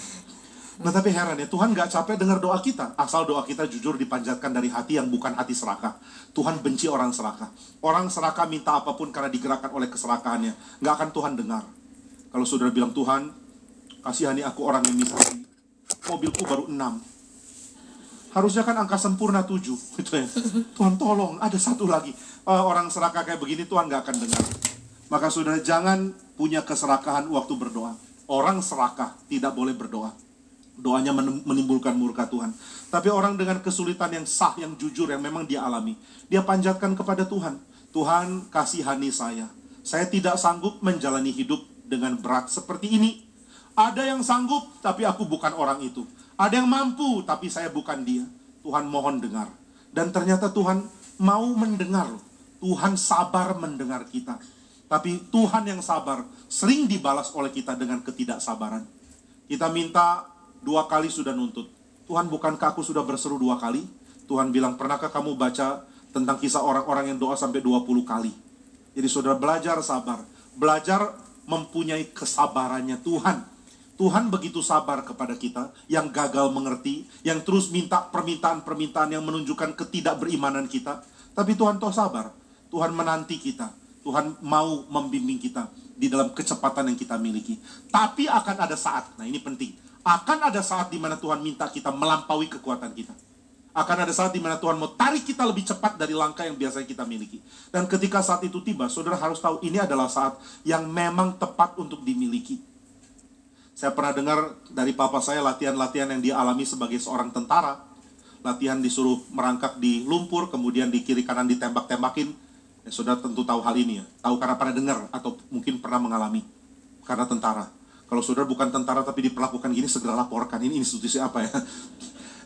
Nah tapi heran ya, Tuhan gak capek dengar doa kita. Asal doa kita jujur dipanjatkan dari hati yang bukan hati serakah. Tuhan benci orang serakah. Orang serakah minta apapun karena digerakkan oleh keserakahannya. Gak akan Tuhan dengar. Kalau saudara bilang, Tuhan kasihani aku orang yang miskin, mobilku baru 6. Harusnya kan angka sempurna 7 gitu ya. Tuhan tolong, ada satu lagi. Orang serakah kayak begini Tuhan gak akan dengar. Maka saudara jangan punya keserakahan waktu berdoa. Orang serakah tidak boleh berdoa. Doanya menimbulkan murka Tuhan. Tapi orang dengan kesulitan yang sah, yang jujur, yang memang dia alami, dia panjatkan kepada Tuhan. Tuhan kasihani saya. Saya tidak sanggup menjalani hidup dengan berat seperti ini. Ada yang sanggup, tapi aku bukan orang itu. Ada yang mampu, tapi saya bukan dia. Tuhan mohon dengar. Dan ternyata Tuhan mau mendengar. Tuhan sabar mendengar kita. Tapi Tuhan yang sabar sering dibalas oleh kita dengan ketidaksabaran. Kita minta 2 kali sudah nuntut. Tuhan, bukankah aku sudah berseru 2 kali? Tuhan bilang, pernahkah kamu baca tentang kisah orang-orang yang doa sampai 20 kali? Jadi saudara belajar sabar. Belajar mempunyai kesabarannya Tuhan. Tuhan begitu sabar kepada kita yang gagal mengerti, yang terus minta permintaan-permintaan yang menunjukkan ketidakberimanan kita. Tapi Tuhan toh sabar. Tuhan menanti kita. Tuhan mau membimbing kita di dalam kecepatan yang kita miliki. Tapi akan ada saat, nah ini penting, akan ada saat di mana Tuhan minta kita melampaui kekuatan kita. Akan ada saat di mana Tuhan mau tarik kita lebih cepat dari langkah yang biasanya kita miliki. Dan ketika saat itu tiba, saudara harus tahu ini adalah saat yang memang tepat untuk dimiliki. Saya pernah dengar dari papa saya latihan-latihan yang dia alami sebagai seorang tentara. Latihan disuruh merangkak di lumpur, kemudian di kiri kanan ditembak-tembakin. Ya, saudara tentu tahu hal ini ya. Tahu karena pernah dengar atau mungkin pernah mengalami. Karena tentara. Kalau saudara bukan tentara tapi diperlakukan gini, segera laporkan. Ini institusi apa ya?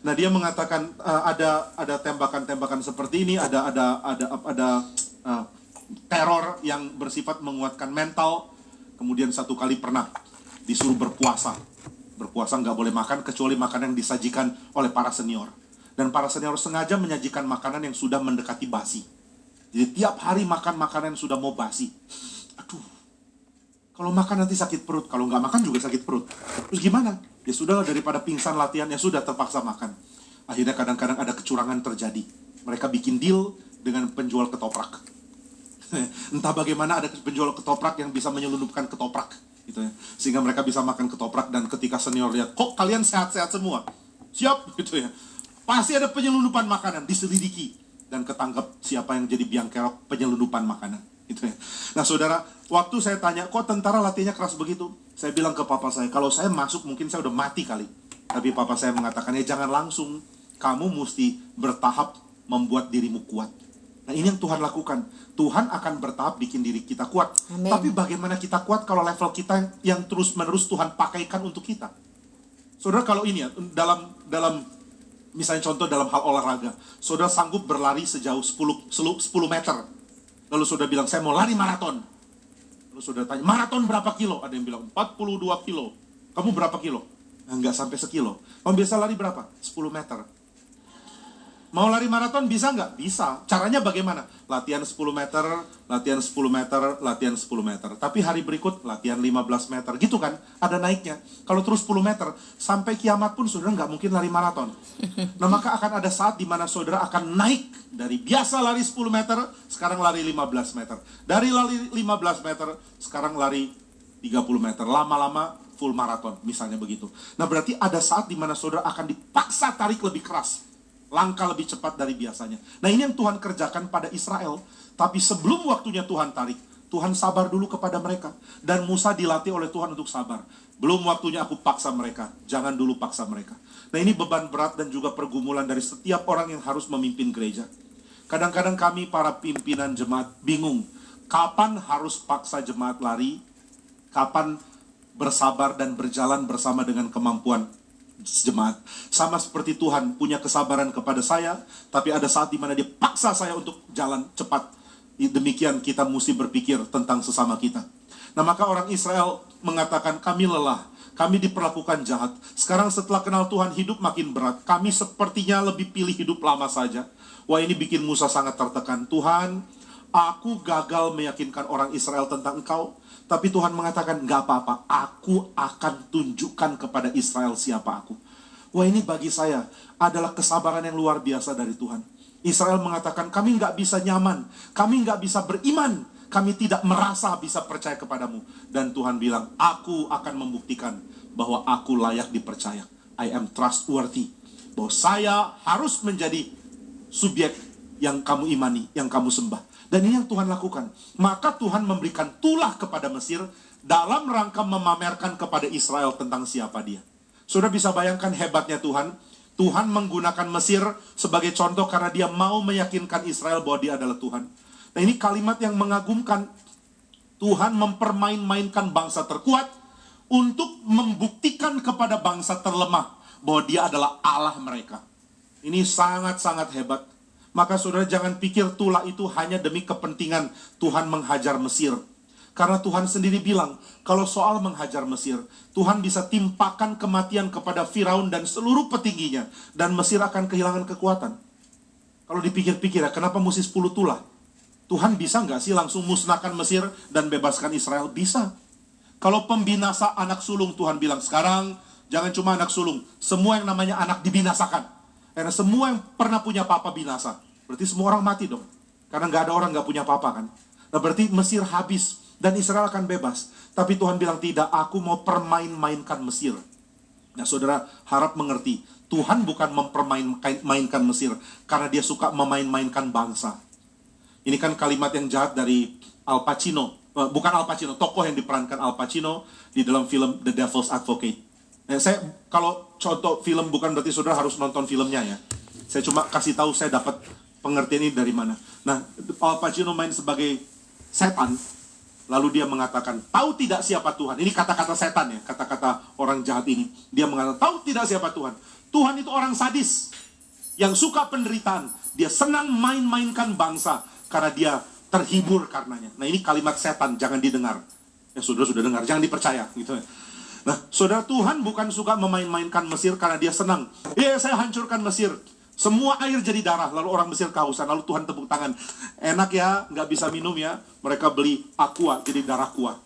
Nah, dia mengatakan ada tembakan-tembakan seperti ini, ada teror yang bersifat menguatkan mental. Kemudian satu kali pernah disuruh berpuasa. Berpuasa nggak boleh makan kecuali makanan yang disajikan oleh para senior. Dan para senior sengaja menyajikan makanan yang sudah mendekati basi. Jadi tiap hari makan makanan yang sudah mau basi. Aduh, kalau makan nanti sakit perut. Kalau nggak makan juga sakit perut. Terus gimana? Ya sudah, daripada pingsan latihan, ya sudah terpaksa makan. Akhirnya kadang-kadang ada kecurangan terjadi. Mereka bikin deal dengan penjual ketoprak. Entah bagaimana ada penjual ketoprak yang bisa menyelundupkan ketoprak. Gitu ya. Sehingga mereka bisa makan ketoprak. Dan ketika senior lihat, kok kalian sehat-sehat semua? Siap, gitu ya. Pasti ada penyelundupan makanan, diselidiki. Dan ketangkep siapa yang jadi biang kerok penyelundupan makanan. Gitu ya. Nah saudara, waktu saya tanya, kok tentara latihannya keras begitu? Saya bilang ke papa saya, kalau saya masuk mungkin saya udah mati kali. Tapi papa saya mengatakan, ya jangan langsung. Kamu mesti bertahap membuat dirimu kuat. Nah ini yang Tuhan lakukan. Tuhan akan bertahap bikin diri kita kuat. Amen. Tapi bagaimana kita kuat kalau level kita yang terus-menerus Tuhan pakaikan untuk kita? Saudara, kalau ini ya, dalam misalnya contoh dalam hal olahraga, saudara sanggup berlari sejauh 10 meter. Lalu saudara bilang, saya mau lari maraton. Lalu saudara tanya, maraton berapa kilo? Ada yang bilang, 42 kilo. Kamu berapa kilo? Nah, nggak sampai sekilo. Kamu biasa lari berapa? 10 meter. Mau lari maraton bisa nggak? Bisa. Caranya bagaimana? Latihan 10 meter, latihan 10 meter, latihan 10 meter. Tapi hari berikut latihan 15 meter. Gitu kan? Ada naiknya. Kalau terus 10 meter, sampai kiamat pun saudara nggak mungkin lari maraton. Nah maka akan ada saat di mana saudara akan naik. Dari biasa lari 10 meter, sekarang lari 15 meter. Dari lari 15 meter, sekarang lari 30 meter. Lama-lama full maraton, misalnya begitu. Nah berarti ada saat di mana saudara akan dipaksa tarik lebih keras. Langkah lebih cepat dari biasanya. Nah ini yang Tuhan kerjakan pada Israel. Tapi sebelum waktunya Tuhan tarik, Tuhan sabar dulu kepada mereka. Dan Musa dilatih oleh Tuhan untuk sabar. Belum waktunya aku paksa mereka. Jangan dulu paksa mereka. Nah ini beban berat dan juga pergumulan dari setiap orang yang harus memimpin gereja. Kadang-kadang kami para pimpinan jemaat bingung. Kapan harus paksa jemaat lari? Kapan bersabar dan berjalan bersama dengan kemampuan jemaat. Sama seperti Tuhan punya kesabaran kepada saya, tapi ada saat di mana dia paksa saya untuk jalan cepat. Demikian kita mesti berpikir tentang sesama kita. Nah maka orang Israel mengatakan, kami lelah, kami diperlakukan jahat. Sekarang setelah kenal Tuhan, hidup makin berat. Kami sepertinya lebih pilih hidup lama saja. Wah ini bikin Musa sangat tertekan. Tuhan, aku gagal meyakinkan orang Israel tentang Engkau. Tapi Tuhan mengatakan, gak apa-apa, aku akan tunjukkan kepada Israel siapa aku. Wah ini bagi saya adalah kesabaran yang luar biasa dari Tuhan. Israel mengatakan, kami gak bisa nyaman, kami gak bisa beriman, kami tidak merasa bisa percaya kepadamu. Dan Tuhan bilang, aku akan membuktikan bahwa aku layak dipercaya. I am trustworthy. Bahwa saya harus menjadi subjek yang kamu imani, yang kamu sembah. Dan ini yang Tuhan lakukan. Maka Tuhan memberikan tulah kepada Mesir dalam rangka memamerkan kepada Israel tentang siapa dia. Sudah bisa bayangkan hebatnya Tuhan. Tuhan menggunakan Mesir sebagai contoh karena dia mau meyakinkan Israel bahwa dia adalah Tuhan. Nah ini kalimat yang mengagumkan. Tuhan mempermain-mainkan bangsa terkuat untuk membuktikan kepada bangsa terlemah bahwa dia adalah Allah mereka. Ini sangat-sangat hebat. Maka saudara jangan pikir tulah itu hanya demi kepentingan Tuhan menghajar Mesir. Karena Tuhan sendiri bilang, kalau soal menghajar Mesir, Tuhan bisa timpakan kematian kepada Firaun dan seluruh petingginya. Dan Mesir akan kehilangan kekuatan. Kalau dipikir-pikir ya, kenapa mesti 10 tulah? Tuhan bisa nggak sih langsung musnahkan Mesir dan bebaskan Israel? Bisa. Kalau pembinasa anak sulung, Tuhan bilang sekarang jangan cuma anak sulung, semua yang namanya anak dibinasakan. Karena semua yang pernah punya papa binasa. Berarti semua orang mati dong. Karena nggak ada orang nggak punya papa kan. Nah berarti Mesir habis dan Israel akan bebas. Tapi Tuhan bilang tidak, aku mau permain-mainkan Mesir. Nah saudara harap mengerti, Tuhan bukan mempermainkan Mesir karena dia suka memain-mainkan bangsa. Ini kan kalimat yang jahat dari Al Pacino. Bukan Al Pacino, tokoh yang diperankan Al Pacino di dalam film The Devil's Advocate. Nah, saya kalau contoh film bukan berarti saudara harus nonton filmnya ya. Saya cuma kasih tahu saya dapat pengertian ini dari mana. Nah, Al Pacino main sebagai setan, lalu dia mengatakan, tahu tidak siapa Tuhan? Ini kata-kata setan ya, kata-kata orang jahat ini. Dia mengatakan, tahu tidak siapa Tuhan? Tuhan itu orang sadis yang suka penderitaan. Dia senang main-mainkan bangsa karena dia terhibur karenanya. Nah, ini kalimat setan, jangan didengar. Ya saudara sudah dengar, jangan dipercaya gitu ya. Nah, saudara, Tuhan bukan suka memain-mainkan Mesir karena dia senang. Saya hancurkan Mesir. Semua air jadi darah, lalu orang Mesir kehausan. Lalu Tuhan tepuk tangan. Enak ya, nggak bisa minum ya. Mereka beli aqua jadi darah kuah.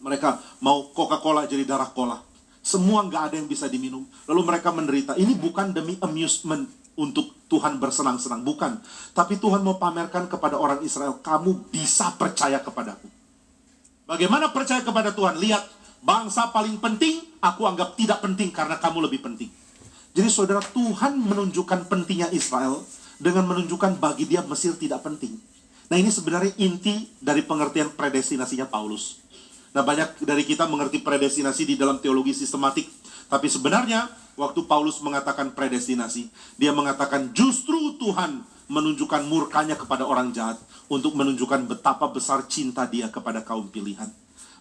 Mereka mau Coca-Cola jadi darah cola. Semua nggak ada yang bisa diminum. Lalu mereka menderita. Ini bukan demi amusement untuk Tuhan bersenang-senang. Bukan. Tapi Tuhan mau pamerkan kepada orang Israel, kamu bisa percaya kepadaku. Bagaimana percaya kepada Tuhan? Lihat. Bangsa paling penting, aku anggap tidak penting karena kamu lebih penting. Jadi saudara, Tuhan menunjukkan pentingnya Israel dengan menunjukkan bagi dia Mesir tidak penting. Nah ini sebenarnya inti dari pengertian predestinasinya Paulus. Nah banyak dari kita mengerti predestinasi di dalam teologi sistematik. Tapi sebenarnya waktu Paulus mengatakan predestinasi, dia mengatakan justru Tuhan menunjukkan murkanya kepada orang jahat untuk menunjukkan betapa besar cinta dia kepada kaum pilihan.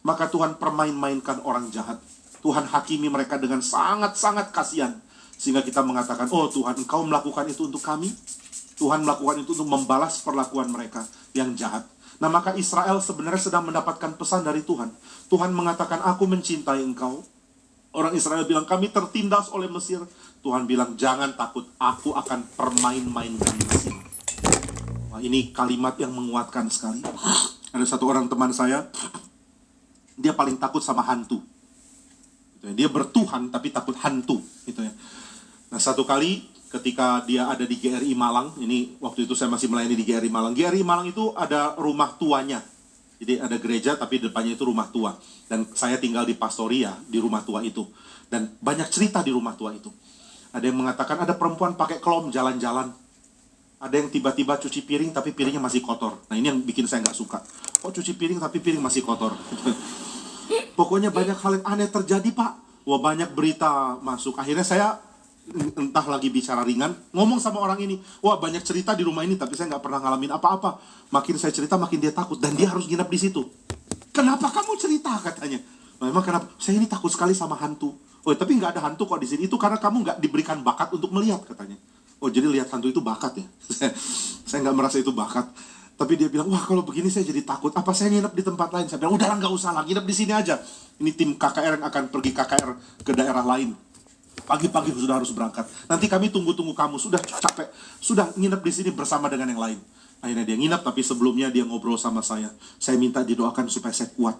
Maka Tuhan permain-mainkan orang jahat. Tuhan hakimi mereka dengan sangat-sangat kasihan. Sehingga kita mengatakan, oh Tuhan, Engkau melakukan itu untuk kami. Tuhan melakukan itu untuk membalas perlakuan mereka yang jahat. Nah maka Israel sebenarnya sedang mendapatkan pesan dari Tuhan. Tuhan mengatakan, aku mencintai engkau. Orang Israel bilang, kami tertindas oleh Mesir. Tuhan bilang, jangan takut, aku akan permain-mainkan Mesir. Wah, ini kalimat yang menguatkan sekali. Ada satu orang teman saya, dia paling takut sama hantu. Dia bertuhan tapi takut hantu. Gitu ya. Nah satu kali ketika dia ada di GRI Malang, ini waktu itu saya masih melayani di GRI Malang. GRI Malang itu ada rumah tuanya. Jadi ada gereja tapi depannya itu rumah tua. Dan saya tinggal di Pastoria di rumah tua itu. Dan banyak cerita di rumah tua itu. Ada yang mengatakan ada perempuan pakai kelom jalan-jalan. Ada yang tiba-tiba cuci piring tapi piringnya masih kotor. Nah ini yang bikin saya nggak suka. Kok cuci piring tapi piring masih kotor? Pokoknya banyak hal yang aneh terjadi Pak. Wah banyak berita masuk. Akhirnya saya entah lagi bicara ringan, ngomong sama orang ini. Wah banyak cerita di rumah ini tapi saya nggak pernah ngalamin apa-apa. Makin saya cerita makin dia takut. Dan dia harus nginep di situ. Kenapa kamu cerita katanya? Memang kenapa? Saya ini takut sekali sama hantu. Oh tapi nggak ada hantu kok di sini. Itu karena kamu nggak diberikan bakat untuk melihat katanya. Oh jadi lihat hantu itu bakat ya? Saya nggak merasa itu bakat. Tapi dia bilang, wah kalau begini saya jadi takut. Apa saya nginep di tempat lain? Saya bilang, udahlah nggak usah lah, nginep di sini aja. Ini tim KKR yang akan pergi KKR ke daerah lain. Pagi-pagi sudah harus berangkat. Nanti kami tunggu-tunggu kamu. Sudah capek. Sudah nginep di sini bersama dengan yang lain. Akhirnya dia nginep, tapi sebelumnya dia ngobrol sama saya. Saya minta didoakan supaya saya kuat.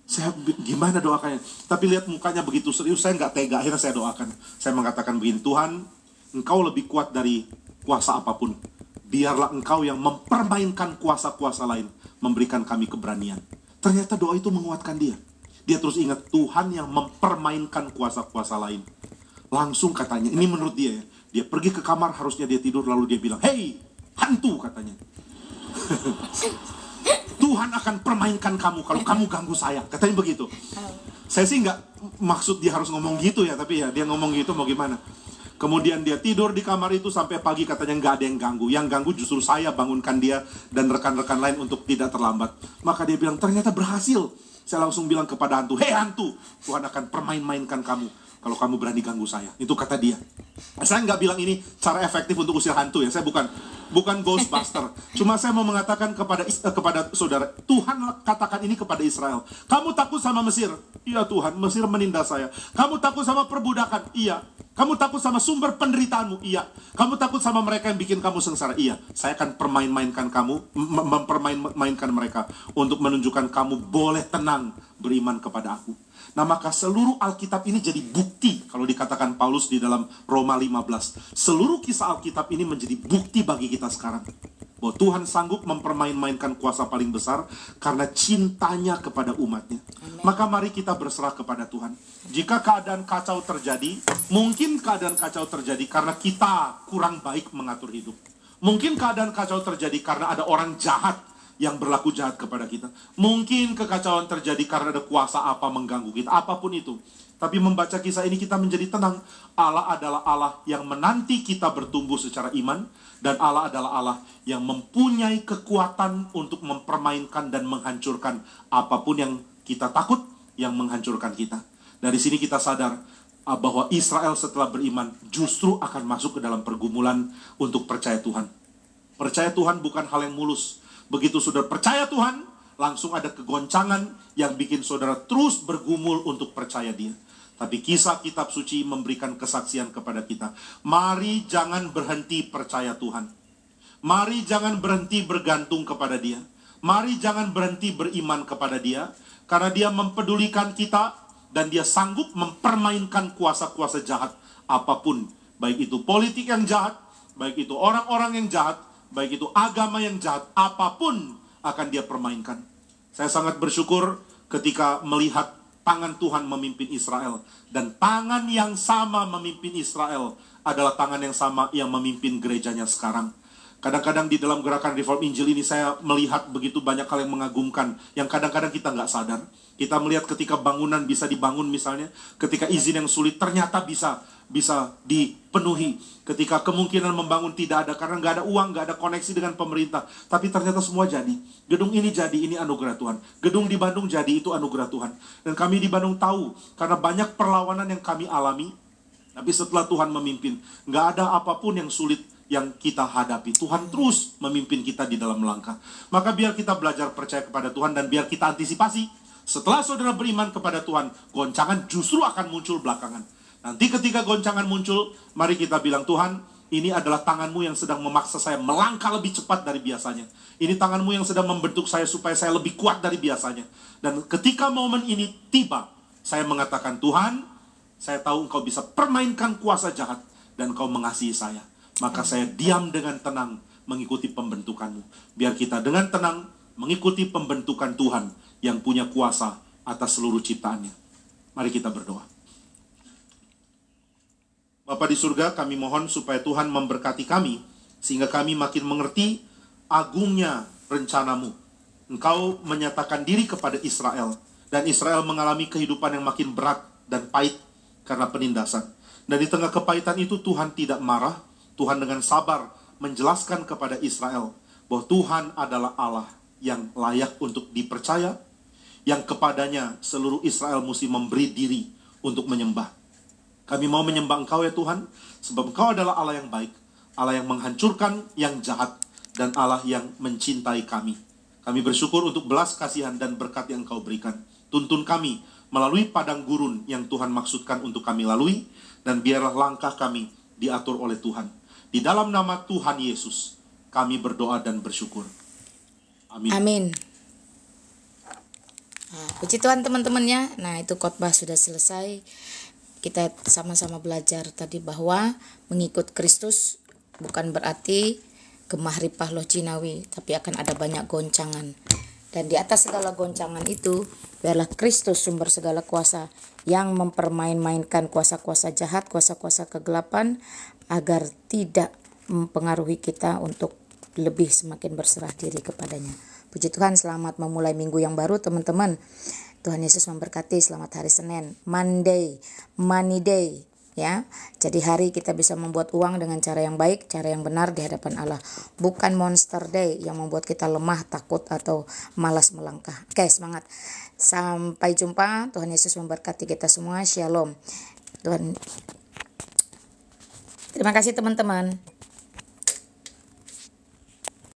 Saya gimana doakannya? Tapi lihat mukanya begitu serius, saya nggak tega. Akhirnya saya doakan. Saya mengatakan begini, Tuhan, Engkau lebih kuat dari kuasa apapun. Biarlah Engkau yang mempermainkan kuasa-kuasa lain, memberikan kami keberanian. Ternyata doa itu menguatkan dia. Dia terus ingat Tuhan yang mempermainkan kuasa-kuasa lain. Langsung katanya, ini menurut dia ya, dia pergi ke kamar, harusnya dia tidur, lalu dia bilang, hei, hantu katanya. Tuhan akan permainkan kamu kalau kamu ganggu saya. Katanya begitu. Saya sih nggak maksud dia harus ngomong gitu ya, tapi ya dia ngomong gitu mau gimana. Kemudian dia tidur di kamar itu sampai pagi, katanya nggak ada yang ganggu. Yang ganggu justru saya, bangunkan dia dan rekan-rekan lain untuk tidak terlambat. Maka dia bilang, ternyata berhasil. Saya langsung bilang kepada hantu, hei hantu, Tuhan akan permain-mainkan kamu kalau kamu berani ganggu saya. Itu kata dia. Saya nggak bilang ini cara efektif untuk usir hantu ya. Saya bukan Ghostbuster. Cuma saya mau mengatakan kepada saudara, Tuhan katakan ini kepada Israel. Kamu takut sama Mesir? Iya Tuhan, Mesir menindas saya. Kamu takut sama perbudakan? Iya. Kamu takut sama sumber penderitaanmu? Iya. Kamu takut sama mereka yang bikin kamu sengsara? Iya. Saya akan permain-mainkan kamu, mempermain-mainkan mereka untuk menunjukkan kamu boleh tenang beriman kepada aku. Nah, maka seluruh Alkitab ini jadi bukti, kalau dikatakan Paulus di dalam Roma 15. Seluruh kisah Alkitab ini menjadi bukti bagi kita sekarang bahwa Tuhan sanggup mempermain-mainkan kuasa paling besar karena cintanya kepada umatnya. Amen. Maka mari kita berserah kepada Tuhan. Jika keadaan kacau terjadi, mungkin keadaan kacau terjadi karena kita kurang baik mengatur hidup. Mungkin keadaan kacau terjadi karena ada orang jahat yang berlaku jahat kepada kita. Mungkin kekacauan terjadi karena ada kuasa apa mengganggu kita. Apapun itu. Tapi membaca kisah ini kita menjadi tenang. Allah adalah Allah yang menanti kita bertumbuh secara iman. Dan Allah adalah Allah yang mempunyai kekuatan untuk mempermainkan dan menghancurkan apapun yang kita takut yang menghancurkan kita. Dari sini kita sadar bahwa Israel setelah beriman justru akan masuk ke dalam pergumulan untuk percaya Tuhan. Percaya Tuhan bukan hal yang mulus. Begitu saudara percaya Tuhan, langsung ada kegoncangan yang bikin saudara terus bergumul untuk percaya Dia. Tapi kisah kitab suci memberikan kesaksian kepada kita. Mari jangan berhenti percaya Tuhan. Mari jangan berhenti bergantung kepada Dia. Mari jangan berhenti beriman kepada Dia. Karena Dia mempedulikan kita dan Dia sanggup mempermainkan kuasa-kuasa jahat apapun. Baik itu politik yang jahat, baik itu orang-orang yang jahat, baik itu agama yang jahat, apapun akan Dia permainkan. Saya sangat bersyukur ketika melihat tangan Tuhan memimpin Israel. Dan tangan yang sama memimpin Israel adalah tangan yang sama yang memimpin gerejanya sekarang. Kadang-kadang di dalam gerakan Reform Injil ini saya melihat begitu banyak hal yang mengagumkan, yang kadang-kadang kita nggak sadar. Kita melihat ketika bangunan bisa dibangun misalnya, ketika izin yang sulit ternyata bisa dipenuhi. Ketika kemungkinan membangun tidak ada karena nggak ada uang, nggak ada koneksi dengan pemerintah, tapi ternyata semua jadi. Gedung ini jadi, ini anugerah Tuhan. Gedung di Bandung jadi, itu anugerah Tuhan. Dan kami di Bandung tahu karena banyak perlawanan yang kami alami, tapi setelah Tuhan memimpin, nggak ada apapun yang sulit yang kita hadapi. Tuhan terus memimpin kita di dalam langkah. Maka biar kita belajar percaya kepada Tuhan dan biar kita antisipasi. Setelah saudara beriman kepada Tuhan, goncangan justru akan muncul belakangan. Nanti ketika goncangan muncul, mari kita bilang, Tuhan, ini adalah tanganmu yang sedang memaksa saya melangkah lebih cepat dari biasanya. Ini tanganmu yang sedang membentuk saya supaya saya lebih kuat dari biasanya. Dan ketika momen ini tiba, saya mengatakan, Tuhan, saya tahu Engkau bisa permainkan kuasa jahat dan Engkau mengasihi saya. Maka saya diam dengan tenang mengikuti pembentukanmu. Biar kita dengan tenang mengikuti pembentukan Tuhan yang punya kuasa atas seluruh ciptaannya. Mari kita berdoa. Bapa di surga, kami mohon supaya Tuhan memberkati kami, sehingga kami makin mengerti agungnya rencanamu. Engkau menyatakan diri kepada Israel, dan Israel mengalami kehidupan yang makin berat dan pahit karena penindasan. Dan di tengah kepahitan itu Tuhan tidak marah. Tuhan dengan sabar menjelaskan kepada Israel bahwa Tuhan adalah Allah yang layak untuk dipercaya, yang kepadanya seluruh Israel mesti memberi diri untuk menyembah. Kami mau menyembah Engkau ya Tuhan, sebab Engkau adalah Allah yang baik, Allah yang menghancurkan yang jahat, dan Allah yang mencintai kami. Kami bersyukur untuk belas kasihan dan berkat yang Engkau berikan. Tuntun kami melalui padang gurun yang Tuhan maksudkan untuk kami lalui, dan biarlah langkah kami diatur oleh Tuhan. Di dalam nama Tuhan Yesus, kami berdoa dan bersyukur. Amin. Amin. Nah, puji Tuhan teman-temannya. Nah, itu khotbah sudah selesai. Kita sama-sama belajar tadi bahwa mengikut Kristus bukan berarti gemah ripah loh jinawi, tapi akan ada banyak goncangan. Dan di atas segala goncangan itu, biarlah Kristus sumber segala kuasa yang mempermain-mainkan kuasa-kuasa jahat, kuasa-kuasa kegelapan, agar tidak mempengaruhi kita untuk lebih semakin berserah diri kepadanya. Puji Tuhan, selamat memulai minggu yang baru teman-teman. Tuhan Yesus memberkati. Selamat hari Senin, Money Day. Ya, jadi hari kita bisa membuat uang dengan cara yang baik, cara yang benar di hadapan Allah. Bukan Monster Day yang membuat kita lemah, takut, atau malas melangkah. Oke, semangat. Sampai jumpa. Tuhan Yesus memberkati kita semua. Shalom. Tuhan. Terima kasih teman-teman.